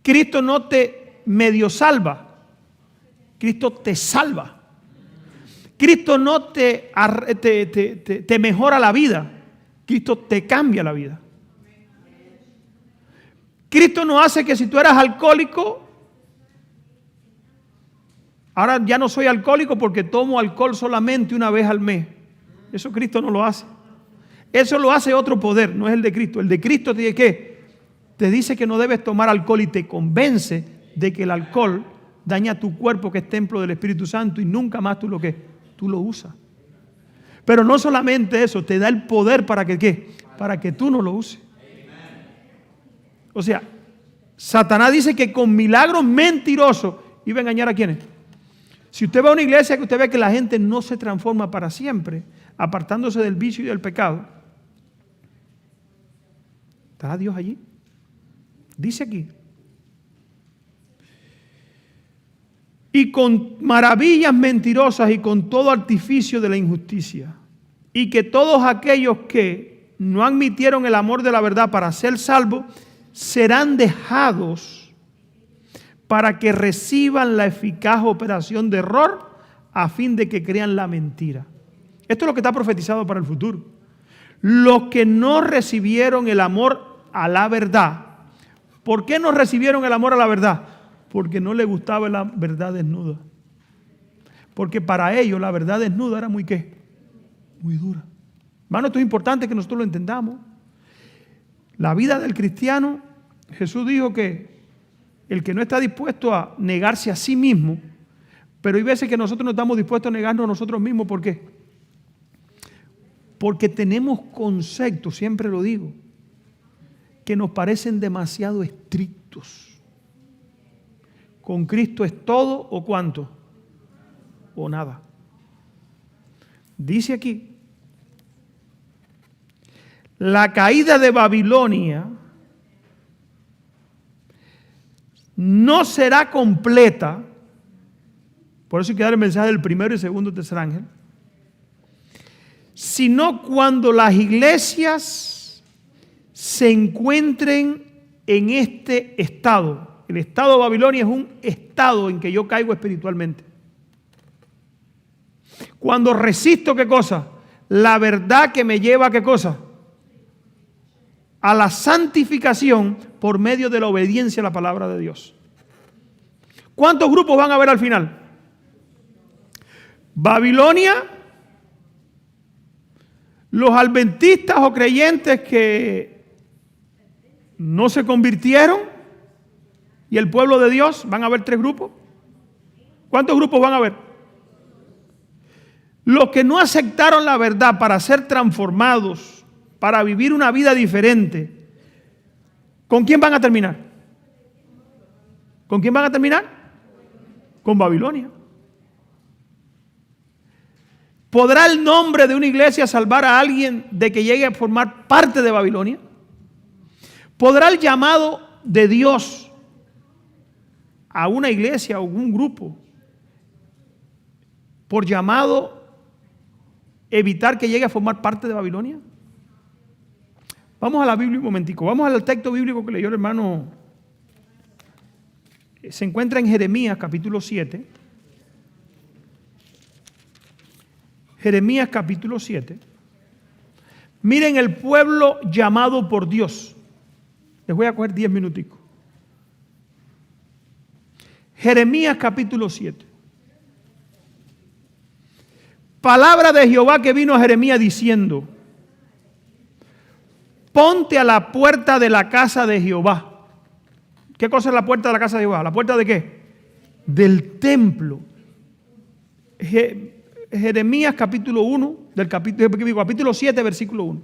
A: Cristo no te medio salva. Cristo te salva. Cristo no te mejora la vida. Cristo te cambia la vida. Cristo no hace que si tú eras alcohólico, ahora ya no soy alcohólico porque tomo alcohol solamente una vez al mes. Eso Cristo no lo hace. Eso lo hace otro poder, no es el de Cristo. El de Cristo te dice que no debes tomar alcohol y te convence de que el alcohol daña tu cuerpo, que es templo del Espíritu Santo, y nunca más tú lo usas. Pero no solamente eso, te da el poder para que ¿qué? Para que tú no lo uses. O sea, Satanás dice que con milagros mentirosos iba a engañar a quienes. Si usted va a una iglesia que usted ve que la gente no se transforma para siempre, apartándose del vicio y del pecado, ¿está Dios allí? Dice aquí. Y con maravillas mentirosas y con todo artificio de la injusticia. Y que todos aquellos que no admitieron el amor de la verdad para ser salvos, serán dejados para que reciban la eficaz operación de error a fin de que crean la mentira. Esto es lo que está profetizado para el futuro. Los que no recibieron el amor a la verdad. ¿Por qué no recibieron el amor a la verdad? Porque no les gustaba la verdad desnuda. Porque para ellos la verdad desnuda era muy ¿qué? Muy dura. Hermano, esto es importante que nosotros lo entendamos. La vida del cristiano, Jesús dijo que el que no está dispuesto a negarse a sí mismo, pero hay veces que nosotros no estamos dispuestos a negarnos a nosotros mismos. ¿Por qué? Porque tenemos conceptos, siempre lo digo, que nos parecen demasiado estrictos. Con Cristo es todo o cuánto, o nada. Dice aquí, la caída de Babilonia no será completa, por eso hay que dar el mensaje del primero y segundo tercer ángel, sino cuando las iglesias se encuentren en este estado. El estado de Babilonia es un estado en que yo caigo espiritualmente. Cuando resisto, ¿qué cosa? La verdad que me lleva a ¿qué cosa? A la santificación por medio de la obediencia a la palabra de Dios. ¿Cuántos grupos van a haber al final? Babilonia, los adventistas o creyentes que no se convirtieron y el pueblo de Dios. Van a haber 3 grupos. ¿Cuántos grupos van a haber? Los que no aceptaron la verdad para ser transformados, para vivir una vida diferente. ¿Con quién van a terminar? ¿Con quién van a terminar? Con Babilonia. ¿Podrá el nombre de una iglesia salvar a alguien de que llegue a formar parte de Babilonia? ¿Podrá el llamado de Dios a una iglesia o un grupo, por llamado, evitar que llegue a formar parte de Babilonia? Vamos a la Biblia un momentico. Vamos al texto bíblico que leyó el hermano. Se encuentra en Jeremías capítulo 7. Jeremías capítulo 7. Miren el pueblo llamado por Dios. Les voy a coger 10 minuticos. Jeremías capítulo 7. Palabra de Jehová que vino a Jeremías diciendo: ponte a la puerta de la casa de Jehová. ¿Qué cosa es la puerta de la casa de Jehová? ¿La puerta de qué? Del templo. Jeremías capítulo 1, capítulo 7, versículo 1.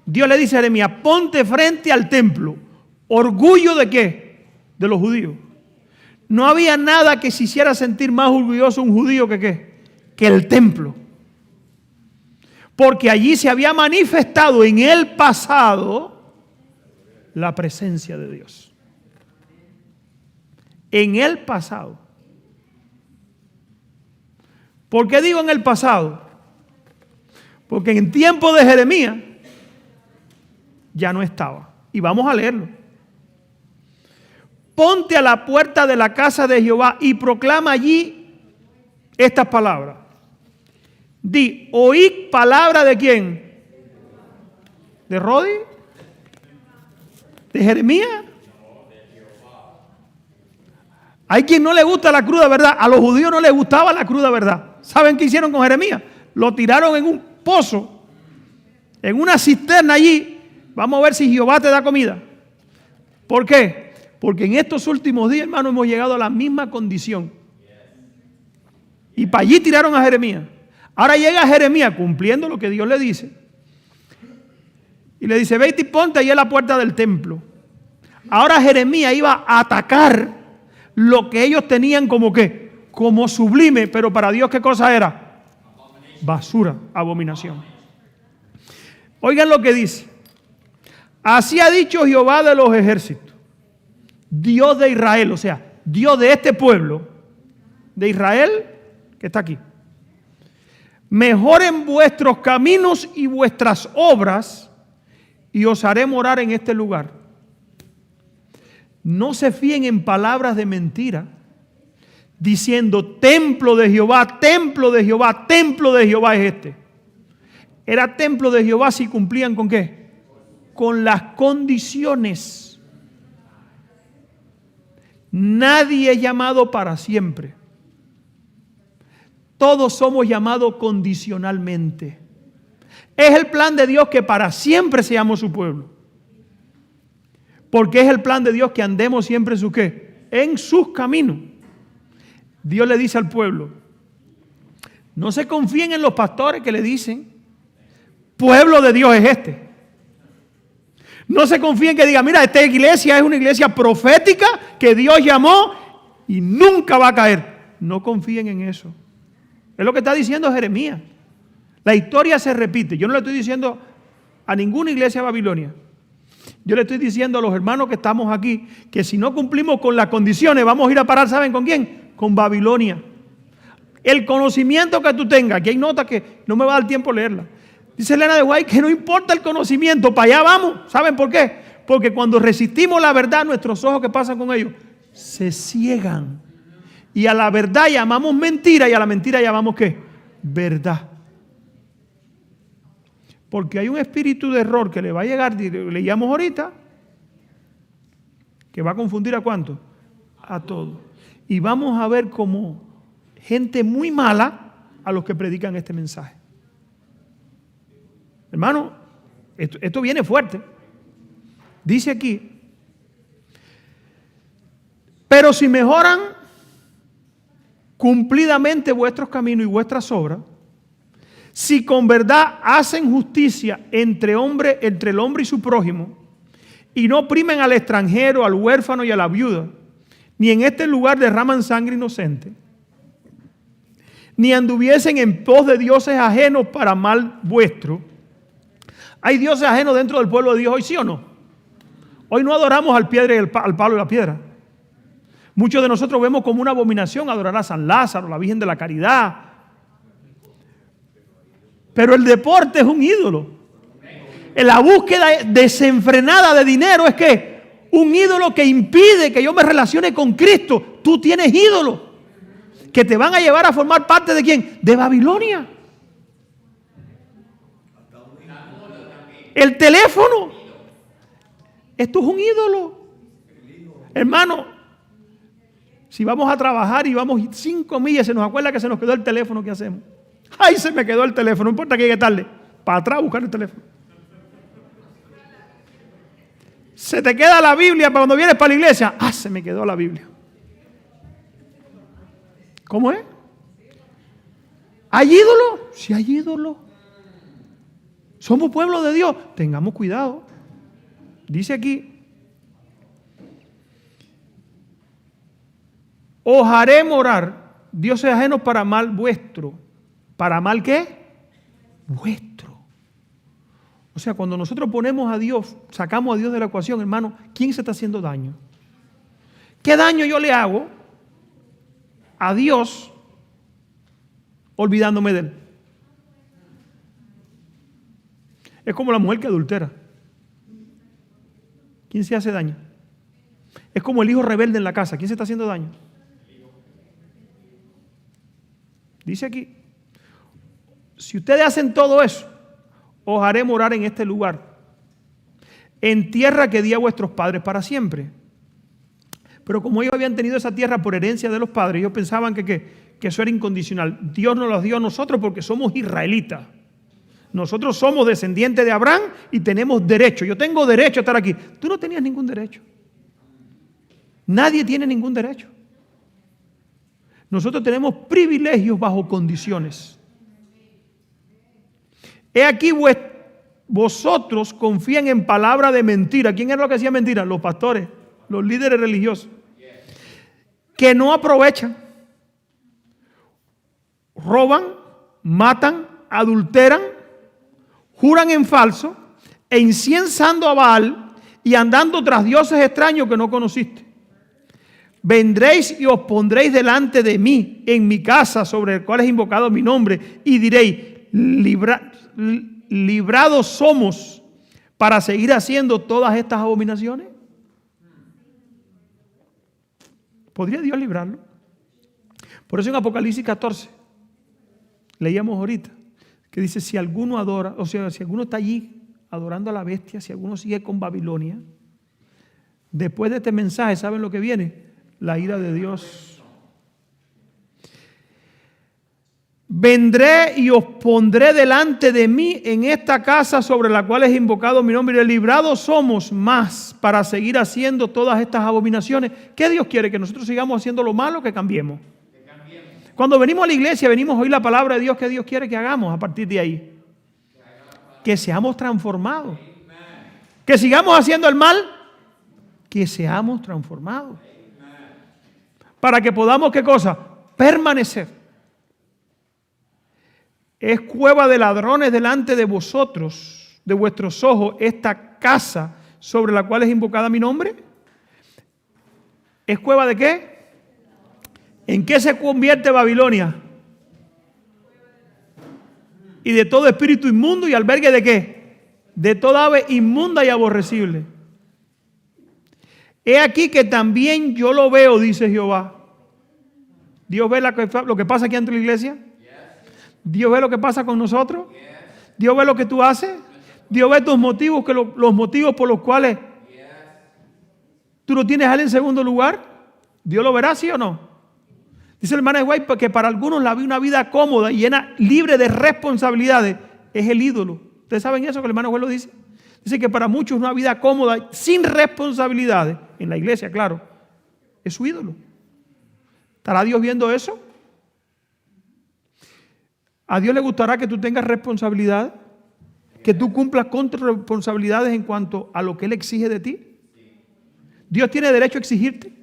A: Dios le dice a Jeremías: ponte frente al templo. ¿Orgullo de qué? De los judíos. No había nada que se hiciera sentir más orgulloso un judío que ¿qué? que el templo. Porque allí se había manifestado en el pasado la presencia de Dios. En el pasado. ¿Por qué digo en el pasado? Porque en tiempo de Jeremías ya no estaba. Y vamos a leerlo. Ponte a la puerta de la casa de Jehová y proclama allí estas palabras. Di, oíd palabra de quién. ¿De Rodi? ¿De Jeremías? Hay quien no le gusta la cruda verdad. A los judíos no les gustaba la cruda verdad. ¿Saben qué hicieron con Jeremías? Lo tiraron en un pozo, en una cisterna allí. Vamos a ver si Jehová te da comida. ¿Por qué? Porque en estos últimos días, hermanos, hemos llegado a la misma condición. Y para allí tiraron a Jeremías. Ahora llega Jeremías cumpliendo lo que Dios le dice. Y le dice, vete y ponte ahí a la puerta del templo. Ahora Jeremías iba a atacar lo que ellos tenían como ¿qué? Como sublime, pero para Dios ¿qué cosa era? Basura, abominación. Oigan lo que dice. Así ha dicho Jehová de los ejércitos, Dios de Israel, o sea, Dios de este pueblo, de Israel, que está aquí. Mejoren vuestros caminos y vuestras obras, y os haré morar en este lugar. No se fíen en palabras de mentira, diciendo templo de Jehová, templo de Jehová, templo de Jehová es este. Era templo de Jehová si cumplían con ¿qué? Con las condiciones. Nadie es llamado para siempre. Todos somos llamados condicionalmente. Es el plan de Dios que para siempre seamos su pueblo. Porque es el plan de Dios que andemos siempre en su ¿qué? En sus caminos. Dios le dice al pueblo, no se confíen en los pastores que le dicen, pueblo de Dios es este. No se confíen que digan, mira, esta iglesia es una iglesia profética que Dios llamó y nunca va a caer. No confíen en eso. Es lo que está diciendo Jeremías. La historia se repite. Yo no le estoy diciendo a ninguna iglesia de Babilonia. Yo le estoy diciendo a los hermanos que estamos aquí que si no cumplimos con las condiciones vamos a ir a parar, ¿saben con quién? Con Babilonia. El conocimiento que tú tengas, aquí hay notas que no me va a dar tiempo leerla. Dice Elena de White que no importa el conocimiento, para allá vamos. ¿Saben por qué? Porque cuando resistimos la verdad, nuestros ojos, ¿qué pasa con ellos? Se ciegan. Y a la verdad llamamos mentira y a la mentira llamamos ¿qué? Verdad. Porque hay un espíritu de error que le va a llegar, leíamos ahorita, que va a confundir ¿a cuánto? A todos. Y vamos a ver como gente muy mala a los que predican este mensaje. Hermano, esto viene fuerte. Dice aquí, pero si mejoran cumplidamente vuestros caminos y vuestras obras, si con verdad hacen justicia entre el hombre y su prójimo, y no oprimen al extranjero, al huérfano y a la viuda, ni en este lugar derraman sangre inocente, ni anduviesen en pos de dioses ajenos para mal vuestro. ¿Hay dioses ajenos dentro del pueblo de Dios hoy, sí o no? Hoy no adoramos al palo y la piedra. Muchos de nosotros vemos como una abominación adorar a San Lázaro, la Virgen de la Caridad. Pero el deporte es un ídolo. La búsqueda desenfrenada de dinero es que un ídolo que impide que yo me relacione con Cristo. Tú tienes ídolos que te van a llevar a formar parte de ¿quién? De Babilonia. El teléfono. Esto es un ídolo. Hermano, si vamos a trabajar y vamos 5 millas, se nos acuerda que se nos quedó el teléfono, ¿qué hacemos? ¡Ay, se me quedó el teléfono! No importa que llegue tarde. Para atrás a buscar el teléfono. Se te queda la Biblia para cuando vienes para la iglesia. ¡Ah, se me quedó la Biblia! ¿Cómo es? ¿Hay ídolo? Sí hay ídolo. Somos pueblo de Dios. Tengamos cuidado. Dice aquí, os haré morar dioses ajenos para mal vuestro. ¿Para mal qué? Vuestro. O sea, cuando nosotros ponemos a Dios, sacamos a Dios de la ecuación, hermano, ¿quién se está haciendo daño? ¿Qué daño yo le hago a Dios olvidándome de Él? Es como la mujer que adultera. ¿Quién se hace daño? Es como el hijo rebelde en la casa. ¿Quién se está haciendo daño? Dice aquí, si ustedes hacen todo eso, os haré morar en este lugar, en tierra que di a vuestros padres para siempre. Pero como ellos habían tenido esa tierra por herencia de los padres, ellos pensaban que eso era incondicional. Dios nos los dio a nosotros porque somos israelitas. Nosotros somos descendientes de Abraham y tenemos derecho. Yo tengo derecho a estar aquí. Tú no tenías ningún derecho. Nadie tiene ningún derecho. Nosotros tenemos privilegios bajo condiciones. He aquí vosotros confían en palabra de mentira. ¿Quién era lo que hacía mentira? Los pastores, los líderes religiosos. Que no aprovechan. Roban, matan, adulteran, juran en falso, e inciensando a Baal y andando tras dioses extraños que no conociste. Vendréis y os pondréis delante de mí en mi casa sobre el cual es invocado mi nombre y diréis, librados somos para seguir haciendo todas estas abominaciones. ¿Podría Dios librarlo? Por eso en Apocalipsis 14 leíamos ahorita que dice, si alguno adora, o sea, si alguno está allí adorando a la bestia, si alguno sigue con Babilonia, después de este mensaje, ¿saben lo que viene? La ira de Dios. Vendré y os pondré delante de mí en esta casa sobre la cual es invocado mi nombre, y librados somos más para seguir haciendo todas estas abominaciones. ¿Qué Dios quiere? ¿Que nosotros sigamos haciendo lo malo o que cambiemos? Cuando venimos a la iglesia, venimos a oír la palabra de Dios. ¿Qué Dios quiere que hagamos a partir de ahí? Que seamos transformados. Que sigamos haciendo el mal, que seamos transformados. Para que podamos, ¿qué cosa? Permanecer. Es cueva de ladrones delante de vosotros, de vuestros ojos, esta casa sobre la cual es invocada mi nombre. ¿Es cueva de qué? ¿En qué se convierte Babilonia? Y de todo espíritu inmundo y albergue de qué? De toda ave inmunda y aborrecible. He aquí que también yo lo veo, dice Jehová. ¿Dios ve lo que pasa aquí ante la iglesia? ¿Dios ve lo que pasa con nosotros? ¿Dios ve lo que tú haces? ¿Dios ve tus motivos, los motivos por los cuales tú no tienes a Él en segundo lugar? ¿Dios lo verá, sí o no? Dice el hermano White que para algunos una vida cómoda y llena, libre de responsabilidades, es el ídolo. ¿Ustedes saben eso que el hermano White lo dice? Dice que para muchos una vida cómoda, sin responsabilidades, en la iglesia, claro, es su ídolo. ¿Estará Dios viendo eso? ¿A Dios le gustará que tú tengas responsabilidad? ¿Que tú cumplas con tus responsabilidades en cuanto a lo que Él exige de ti? ¿Dios tiene derecho a exigirte?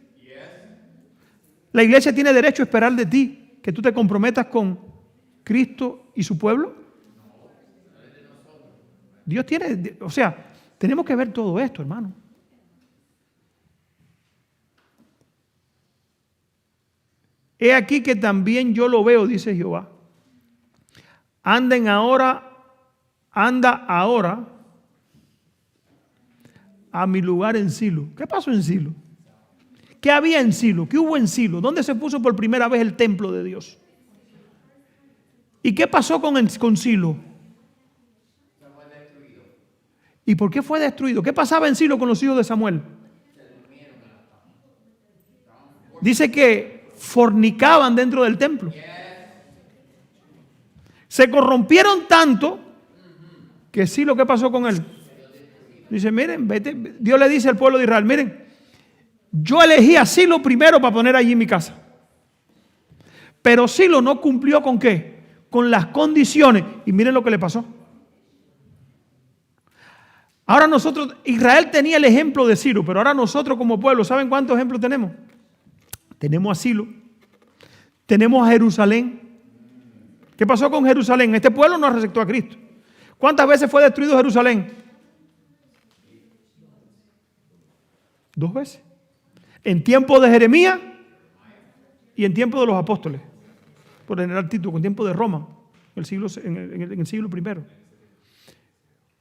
A: ¿La iglesia tiene derecho a esperar de ti que tú te comprometas con Cristo y su pueblo? Dios tiene, o sea, tenemos que ver todo esto, hermano. He aquí que también yo lo veo, dice Jehová. Anda ahora a mi lugar en Silo. ¿Qué pasó en Silo? ¿Qué había en Silo? ¿Qué hubo en Silo? ¿Dónde se puso por primera vez el templo de Dios? ¿Y qué pasó con Silo? ¿Y por qué fue destruido? ¿Qué pasaba en Silo con los hijos de Samuel? Dice que fornicaban dentro del templo. Se corrompieron tanto que Silo, ¿qué pasó con él? Dice, miren, vete. Dios le dice al pueblo de Israel, miren, yo elegí a Silo primero para poner allí mi casa. Pero Silo no cumplió ¿con qué? Con las condiciones. Y miren lo que le pasó. Ahora nosotros, Israel tenía el ejemplo de Silo, pero ahora nosotros como pueblo, ¿saben cuántos ejemplos tenemos? Tenemos a Silo, tenemos a Jerusalén, ¿Qué pasó con Jerusalén? Este pueblo no aceptó a Cristo. ¿Cuántas veces fue destruido Jerusalén? 2 veces. En tiempo de Jeremías y en tiempo de los apóstoles. Por el general Tito, con tiempo de Roma, en el siglo I.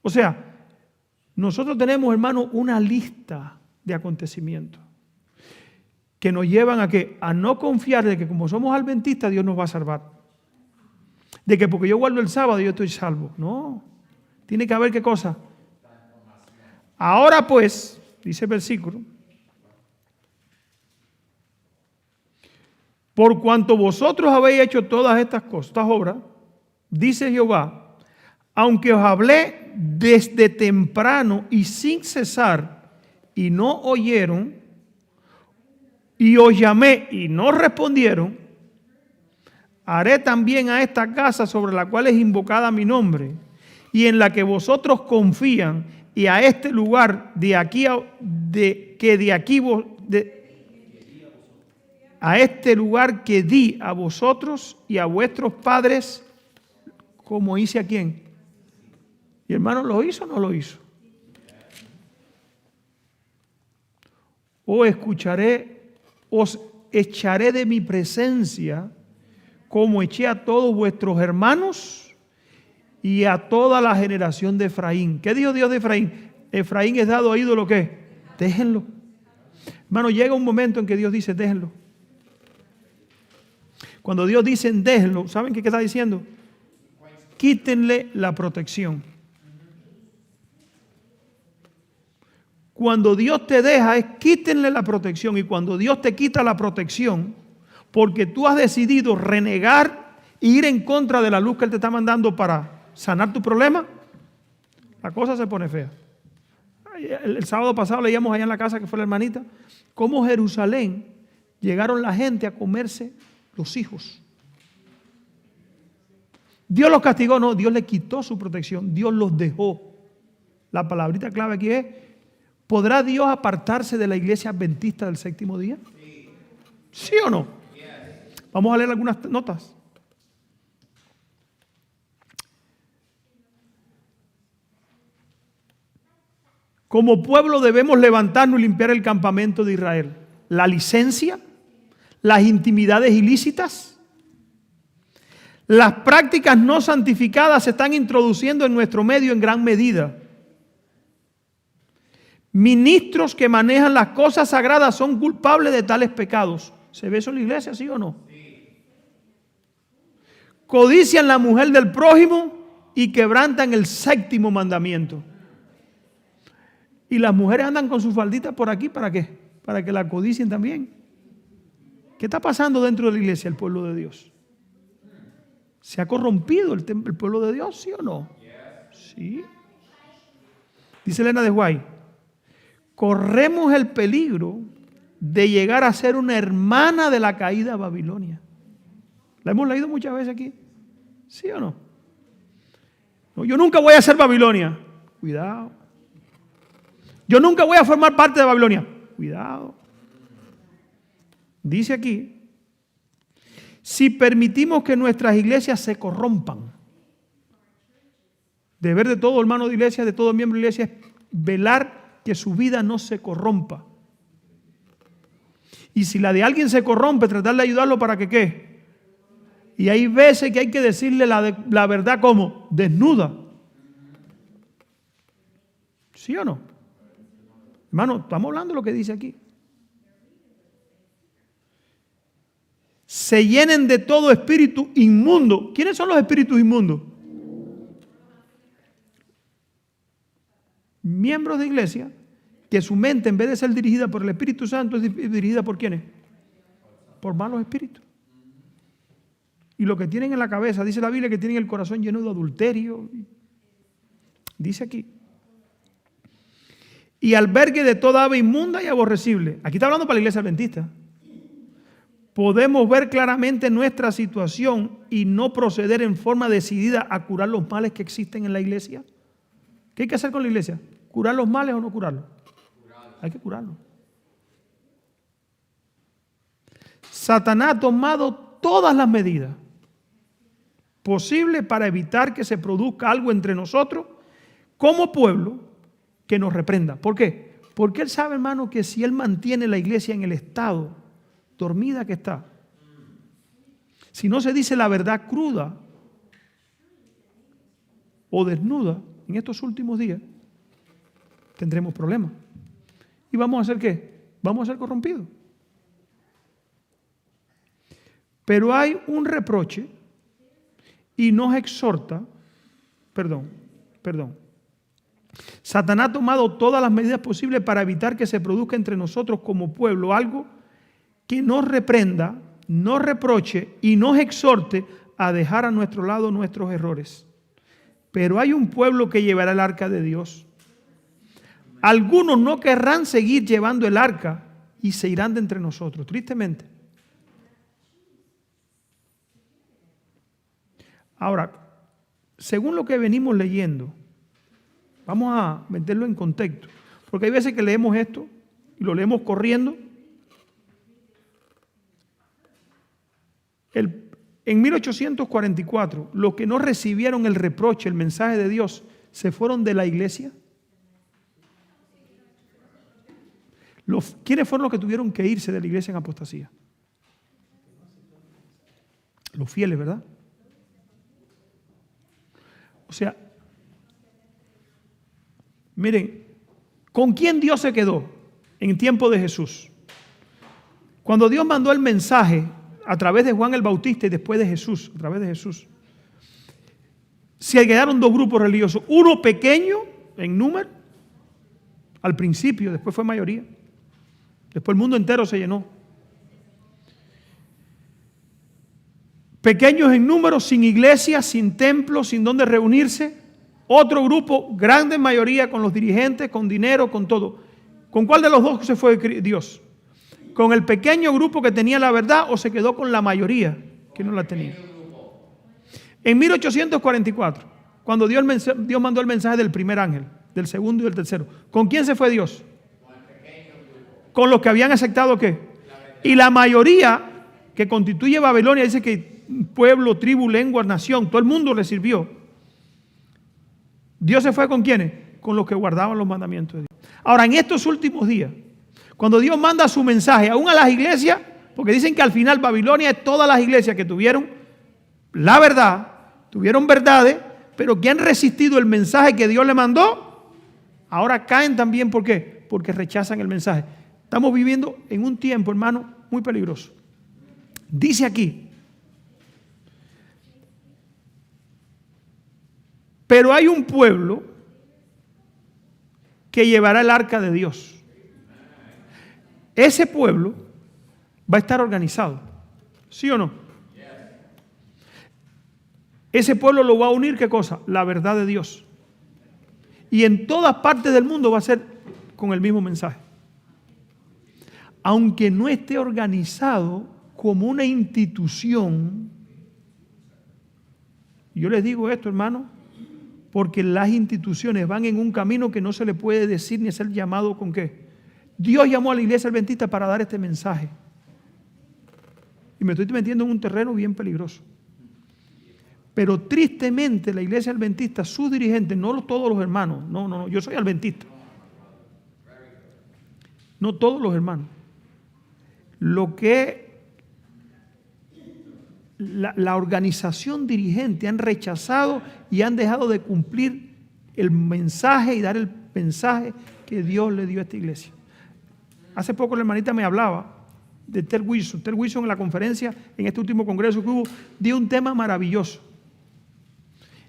A: O sea, nosotros tenemos, hermano, una lista de acontecimientos que nos llevan a que a no confiar de que como somos adventistas Dios nos va a salvar. De que porque yo guardo el sábado yo estoy salvo. No, tiene que haber ¿qué cosa? Ahora pues, dice el versículo, por cuanto vosotros habéis hecho todas estas cosas, estas obras, dice Jehová, aunque os hablé desde temprano y sin cesar, y no oyeron, y os llamé y no respondieron, haré también a esta casa sobre la cual es invocada mi nombre, y en la que vosotros confían, y a este lugar a este lugar que di a vosotros y a vuestros padres, como hice a quién. Y hermano, ¿lo hizo o no lo hizo? Os echaré de mi presencia, como eché a todos vuestros hermanos y a toda la generación de Efraín. ¿Qué dijo Dios de Efraín? Efraín es dado a ídolo, ¿qué? Déjenlo. Hermano, llega un momento en que Dios dice, déjenlo. Cuando Dios dice, déjenlo, ¿saben qué está diciendo? Quítenle la protección. Cuando Dios te deja es quítenle la protección. Y cuando Dios te quita la protección, porque tú has decidido renegar e ir en contra de la luz que Él te está mandando para sanar tu problema, la cosa se pone fea. El sábado pasado leíamos allá en la casa que fue la hermanita, cómo Jerusalén llegaron la gente a comerse los hijos. Dios los castigó, no, Dios le quitó su protección, Dios los dejó. La palabrita clave aquí es, ¿podrá Dios apartarse de la iglesia adventista del séptimo día? ¿Sí o no? Vamos a leer algunas notas. Como pueblo debemos levantarnos y limpiar el campamento de Israel. La licencia, las intimidades ilícitas, las prácticas no santificadas se están introduciendo en nuestro medio en gran medida. Ministros que manejan las cosas sagradas son culpables de tales pecados. ¿Se ve eso en la iglesia, sí o no? Sí. Codician la mujer del prójimo y quebrantan el séptimo mandamiento. Y las mujeres andan con sus falditas por aquí, ¿para qué? Para que la codicien también. ¿Qué está pasando dentro de la iglesia, el pueblo de Dios? ¿Se ha corrompido el pueblo de Dios, sí o no? Sí. Dice Elena de White, corremos el peligro de llegar a ser una hermana de la caída de Babilonia. ¿La hemos leído muchas veces aquí? ¿Sí o no? No, yo nunca voy a ser Babilonia. Cuidado. Yo nunca voy a formar parte de Babilonia. Cuidado. Dice aquí, si permitimos que nuestras iglesias se corrompan, deber de todo hermano de iglesia, de todo miembro de iglesia, es velar que su vida no se corrompa. Y si la de alguien se corrompe, tratar de ayudarlo para que ¿qué? Y hay veces que hay que decirle la verdad como desnuda. ¿Sí o no? Hermano, estamos hablando de lo que dice aquí. Se llenen de todo espíritu inmundo. ¿Quiénes son los espíritus inmundos? Miembros de iglesia que su mente, en vez de ser dirigida por el Espíritu Santo, es dirigida por ¿quiénes? Por malos espíritus. Y lo que tienen en la cabeza, dice la Biblia, que tienen el corazón lleno de adulterio. Dice aquí. Y albergue de toda ave inmunda y aborrecible. Aquí está hablando para la iglesia adventista. Podemos ver claramente nuestra situación y no proceder en forma decidida a curar los males que existen en la iglesia. ¿Qué hay que hacer con la iglesia? ¿Curar los males o no curarlos? Hay que curarlos. Satanás ha tomado todas las medidas posible para evitar que se produzca algo entre nosotros como pueblo que nos reprenda. ¿Por qué? Porque Él sabe, hermano, que si Él mantiene la iglesia en el estado dormida que está, si no se dice la verdad cruda o desnuda en estos últimos días, tendremos problemas. ¿Y vamos a hacer qué? Vamos a ser corrompidos. Pero hay un reproche y nos exhorta, perdón. Satanás ha tomado todas las medidas posibles para evitar que se produzca entre nosotros como pueblo algo que nos reprenda, nos reproche y nos exhorte a dejar a nuestro lado nuestros errores. Pero hay un pueblo que llevará el arca de Dios. Algunos no querrán seguir llevando el arca y se irán de entre nosotros, tristemente. Ahora, según lo que venimos leyendo, vamos a meterlo en contexto, porque hay veces que leemos esto y lo leemos corriendo. En 1844, los que no recibieron el reproche, el mensaje de Dios, se fueron de la iglesia. ¿Quiénes fueron los que tuvieron que irse de la iglesia en apostasía? Los fieles, ¿verdad? O sea, miren, ¿con quién Dios se quedó en tiempo de Jesús? Cuando Dios mandó el mensaje a través de Juan el Bautista y después de Jesús, a través de Jesús, se quedaron dos grupos religiosos. Uno pequeño en número, al principio, después fue mayoría. Después el mundo entero se llenó. Pequeños en número, sin iglesia, sin templo, sin donde reunirse. Otro grupo, grande mayoría, con los dirigentes, con dinero, con todo. ¿Con cuál de los dos se fue Dios? ¿Con el pequeño grupo que tenía la verdad o se quedó con la mayoría que no la tenía? En 1844, cuando Dios mandó el mensaje del primer ángel, del segundo y del tercero, ¿con quién se fue Dios? Con los que habían aceptado ¿qué? Y la mayoría que constituye Babilonia, dice que pueblo, tribu, lengua, nación, todo el mundo le sirvió. ¿Dios se fue con quiénes? Con los que guardaban los mandamientos de Dios. Ahora, en estos últimos días, cuando Dios manda su mensaje aún a las iglesias, porque dicen que al final Babilonia es todas las iglesias que tuvieron la verdad, tuvieron verdades, pero que han resistido el mensaje que Dios le mandó, ahora caen también. ¿Por qué? Porque rechazan el mensaje. Estamos viviendo en un tiempo, hermano, muy peligroso. Dice aquí, pero hay un pueblo que llevará el arca de Dios. Ese pueblo va a estar organizado, ¿sí o no? Ese pueblo lo va a unir, ¿qué cosa? La verdad de Dios. Y en todas partes del mundo va a ser con el mismo mensaje. Aunque no esté organizado como una institución, yo les digo esto, hermano, porque las instituciones van en un camino que no se le puede decir ni hacer llamado con qué. Dios llamó a la iglesia adventista para dar este mensaje. Y me estoy metiendo en un terreno bien peligroso. Pero tristemente la iglesia adventista, sus dirigentes, no todos los hermanos, no, yo soy adventista. No todos los hermanos. Lo que la organización dirigente han rechazado y han dejado de cumplir el mensaje y dar el mensaje que Dios le dio a esta iglesia. Hace poco la hermanita me hablaba de Ted Wilson. Ted Wilson en la conferencia, en este último congreso que hubo, dio un tema maravilloso.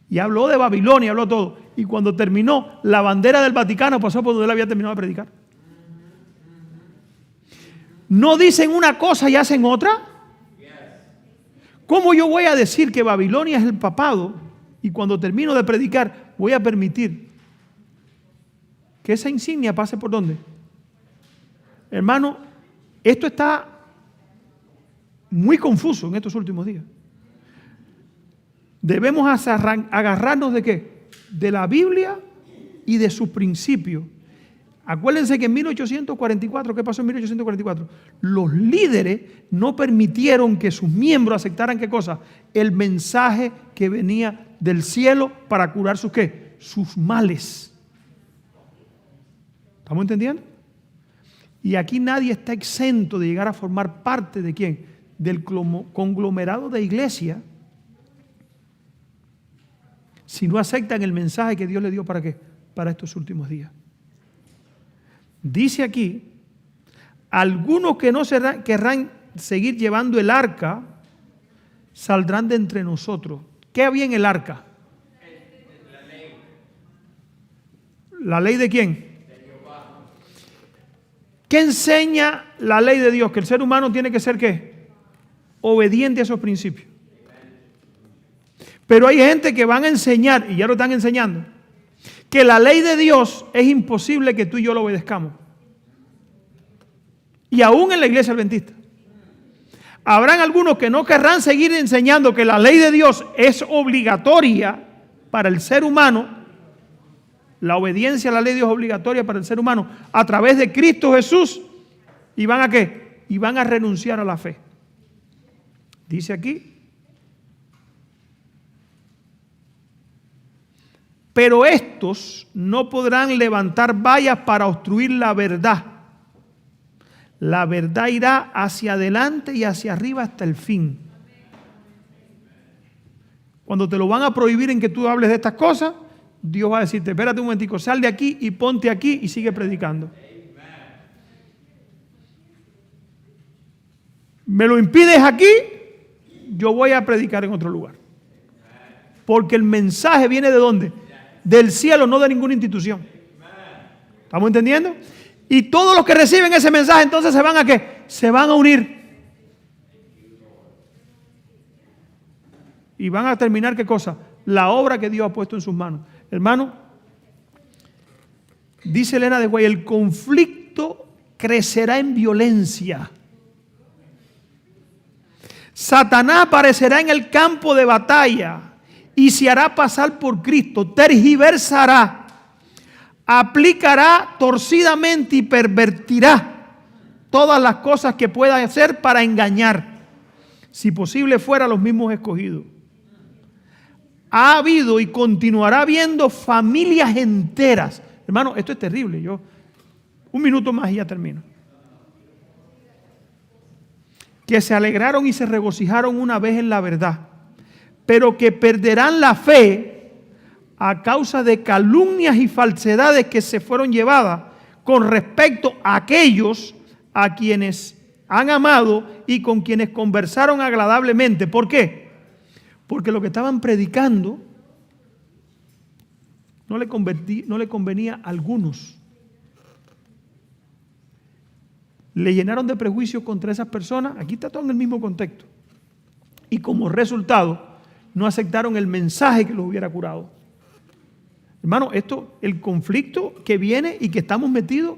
A: Y habló de Babilonia, habló todo. Y cuando terminó, la bandera del Vaticano pasó por donde él había terminado de predicar. ¿No dicen una cosa y hacen otra? ¿Cómo yo voy a decir que Babilonia es el papado y cuando termino de predicar voy a permitir que esa insignia pase por dónde? Hermano, esto está muy confuso en estos últimos días. Debemos agarrarnos ¿de qué? De la Biblia y de sus principios. Acuérdense que en 1844, ¿qué pasó en 1844? Los líderes no permitieron que sus miembros aceptaran, ¿qué cosa? El mensaje que venía del cielo para curar sus, ¿qué? Sus males. ¿Estamos entendiendo? Y aquí nadie está exento de llegar a formar parte de ¿quién? Del conglomerado de iglesia, si no aceptan el mensaje que Dios le dio para ¿qué? Para estos últimos días. Dice aquí, algunos que no querrán seguir llevando el arca, saldrán de entre nosotros. ¿Qué había en el arca? ¿La ley de quién? ¿Qué enseña la ley de Dios? Que el ser humano tiene que ser ¿qué? Obediente a esos principios. Pero hay gente que van a enseñar, y ya lo están enseñando, que la ley de Dios es imposible que tú y yo lo obedezcamos. Y aún en la iglesia adventista. Habrán algunos que no querrán seguir enseñando que la ley de Dios es obligatoria para el ser humano. La obediencia a la ley de Dios es obligatoria para el ser humano a través de Cristo Jesús. ¿Y van a qué? Y van a renunciar a la fe. Dice aquí. Pero estos no podrán levantar vallas para obstruir la verdad. La verdad irá hacia adelante y hacia arriba hasta el fin. Cuando te lo van a prohibir en que tú hables de estas cosas, Dios va a decirte, espérate un momentico, sal de aquí y ponte aquí y sigue predicando. Me lo impides aquí, yo voy a predicar en otro lugar. Porque el mensaje viene ¿de dónde? Del cielo, no de ninguna institución. ¿Estamos entendiendo? Y todos los que reciben ese mensaje entonces se van a ¿qué? Se van a unir. Y van a terminar ¿qué cosa? La obra que Dios ha puesto en sus manos. Hermano, dice Elena de Guay, el conflicto crecerá en violencia. Satanás aparecerá en el campo de batalla y se hará pasar por Cristo, tergiversará, aplicará torcidamente y pervertirá todas las cosas que pueda hacer para engañar, si posible fuera a los mismos escogidos. Ha habido y continuará habiendo familias enteras. Hermano, esto es terrible. Yo, un minuto más y ya termino. Que se alegraron y se regocijaron una vez en la verdad, pero que perderán la fe a causa de calumnias y falsedades que se fueron llevadas con respecto a aquellos a quienes han amado y con quienes conversaron agradablemente. ¿Por qué? Porque lo que estaban predicando no le convenía a algunos. Le llenaron de prejuicios contra esas personas. Aquí está todo en el mismo contexto. Y como resultado, no aceptaron el mensaje que los hubiera curado. Hermano, el conflicto que viene y que estamos metidos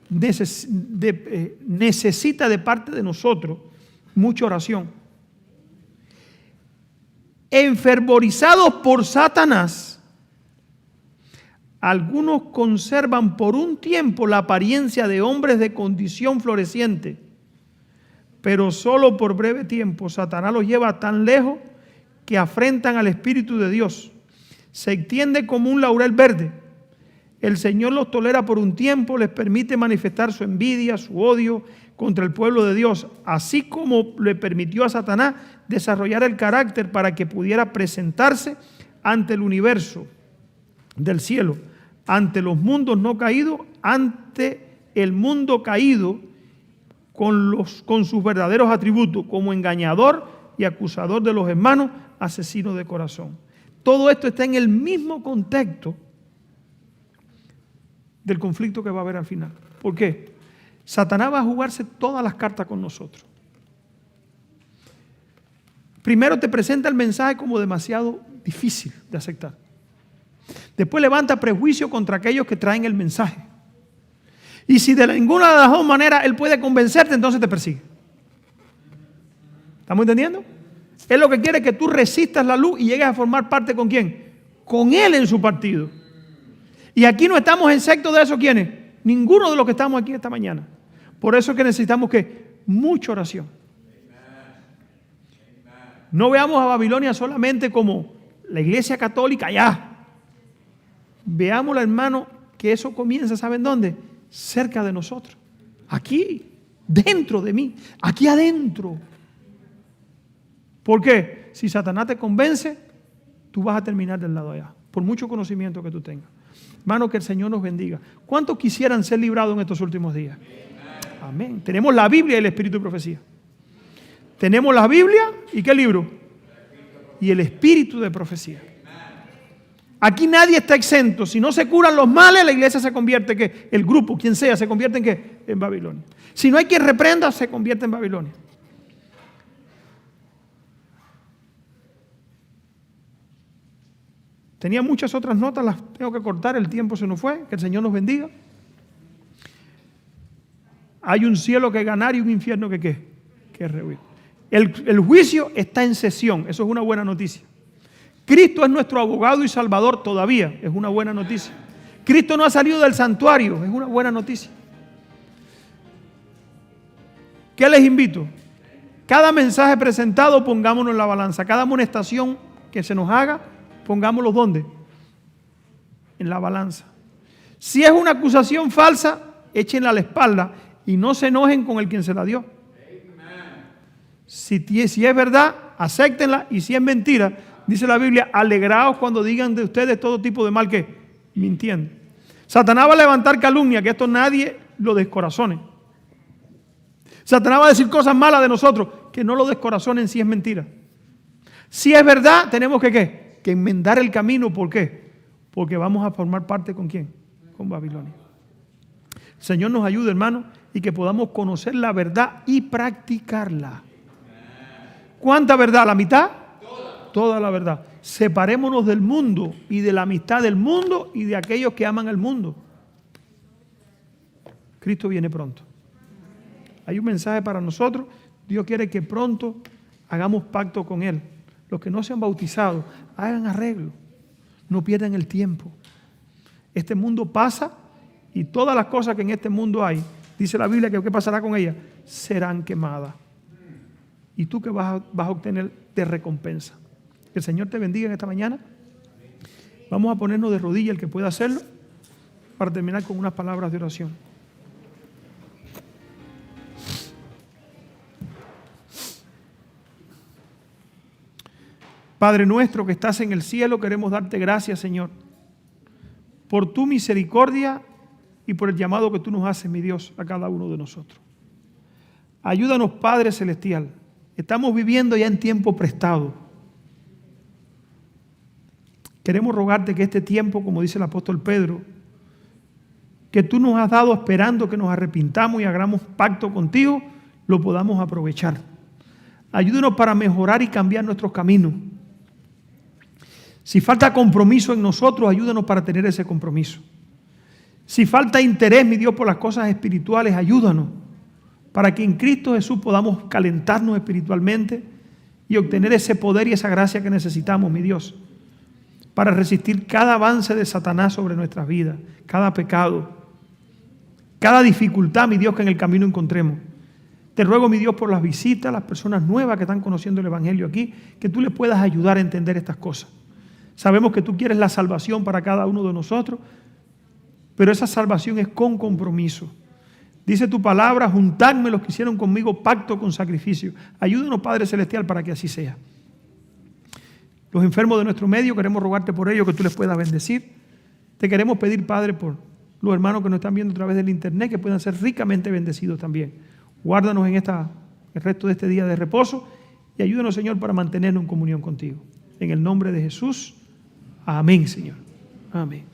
A: necesita de parte de nosotros mucha oración. Enfervorizados por Satanás, algunos conservan por un tiempo la apariencia de hombres de condición floreciente, pero solo por breve tiempo. Satanás los lleva tan lejos que afrentan al Espíritu de Dios. Se extiende como un laurel verde. El Señor los tolera por un tiempo, les permite manifestar su envidia, su odio contra el pueblo de Dios, así como le permitió a Satanás desarrollar el carácter para que pudiera presentarse ante el universo del cielo, ante los mundos no caídos, ante el mundo caído con sus verdaderos atributos, como engañador y acusador de los hermanos, asesino de corazón. Todo esto está en el mismo contexto del conflicto que va a haber al final. ¿Por qué? Satanás va a jugarse todas las cartas con nosotros. Primero te presenta el mensaje como demasiado difícil de aceptar. Después levanta prejuicio contra aquellos que traen el mensaje. Y si de ninguna de las dos maneras él puede convencerte, entonces te persigue. ¿Estamos entendiendo? Él lo que quiere es que tú resistas la luz y llegues a formar parte ¿con quién? Con él en su partido. Y aquí no estamos exentos de eso, ¿quiénes? Ninguno de los que estamos aquí esta mañana. Por eso es que necesitamos que mucha oración. No veamos a Babilonia solamente como la iglesia católica allá. Veámosla, hermano, que eso comienza, ¿saben dónde? Cerca de nosotros. Aquí, dentro de mí, aquí adentro. ¿Por qué? Si Satanás te convence, tú vas a terminar del lado allá, por mucho conocimiento que tú tengas. Hermano, que el Señor nos bendiga. ¿Cuántos quisieran ser librados en estos últimos días? Amén. Tenemos la Biblia y el Espíritu de Profecía. Tenemos la Biblia y ¿qué libro? Y el Espíritu de Profecía. Aquí nadie está exento. Si no se curan los males, la iglesia se convierte, ¿qué? El grupo, quien sea, se convierte en ¿qué? En Babilonia. Si no hay quien reprenda, se convierte en Babilonia. Tenía muchas otras notas, las tengo que cortar, el tiempo se nos fue. Que el Señor nos bendiga. Hay un cielo que ganar y un infierno que ¿qué? Que rehuir. El juicio está en sesión, eso es una buena noticia. Cristo es nuestro abogado y salvador todavía, es una buena noticia. Cristo no ha salido del santuario, es una buena noticia. ¿Qué les invito? Cada mensaje presentado, pongámonos en la balanza. Cada amonestación que se nos haga, pongámoslo ¿dónde? En la balanza. Si es una acusación falsa, échenla a la espalda y no se enojen con el quien se la dio. Si es verdad, acéptenla, y si es mentira, dice la Biblia, alegraos cuando digan de ustedes todo tipo de mal que mintiendo. Satanás va a levantar calumnia, que esto nadie lo descorazone. Satanás va a decir cosas malas de nosotros, que no lo descorazonen si es mentira. Si es verdad, tenemos que ¿qué? Que enmendar el camino. ¿Por qué? Porque vamos a formar parte ¿con quién? Con Babilonia. El Señor nos ayude, hermano, y que podamos conocer la verdad y practicarla. ¿Cuánta verdad? ¿La mitad? Toda la verdad. Separémonos del mundo y de la amistad del mundo y de aquellos que aman al mundo. Cristo viene pronto. Hay un mensaje para nosotros. Dios quiere que pronto hagamos pacto con Él. Los que no se han bautizado, hagan arreglo. No pierdan el tiempo. Este mundo pasa y todas las cosas que en este mundo hay, dice la Biblia que ¿qué pasará con ellas? Serán quemadas. ¿Y tú qué vas a obtener de recompensa? Que el Señor te bendiga en esta mañana. Vamos a ponernos de rodillas el que pueda hacerlo para terminar con unas palabras de oración. Padre nuestro que estás en el cielo, queremos darte gracias, Señor, por tu misericordia y por el llamado que tú nos haces, mi Dios, a cada uno de nosotros. Ayúdanos, Padre Celestial. Estamos viviendo ya en tiempo prestado. Queremos rogarte que este tiempo, como dice el apóstol Pedro, que tú nos has dado esperando que nos arrepintamos y hagamos pacto contigo, lo podamos aprovechar. Ayúdanos para mejorar y cambiar nuestros caminos. Si falta compromiso en nosotros, ayúdanos para tener ese compromiso. Si falta interés, mi Dios, por las cosas espirituales, ayúdanos para que en Cristo Jesús podamos calentarnos espiritualmente y obtener ese poder y esa gracia que necesitamos, mi Dios, para resistir cada avance de Satanás sobre nuestras vidas, cada pecado, cada dificultad, mi Dios, que en el camino encontremos. Te ruego, mi Dios, por las visitas, las personas nuevas que están conociendo el Evangelio aquí, que tú les puedas ayudar a entender estas cosas. Sabemos que tú quieres la salvación para cada uno de nosotros, pero esa salvación es con compromiso. Dice tu palabra, juntadme los que hicieron conmigo pacto con sacrificio. Ayúdanos, Padre Celestial, para que así sea. Los enfermos de nuestro medio, queremos rogarte por ellos, que tú les puedas bendecir. Te queremos pedir, Padre, por los hermanos que nos están viendo a través del internet, que puedan ser ricamente bendecidos también. Guárdanos en el resto de este día de reposo y ayúdanos, Señor, para mantenernos en comunión contigo. En el nombre de Jesús, amén, Señor. Amén.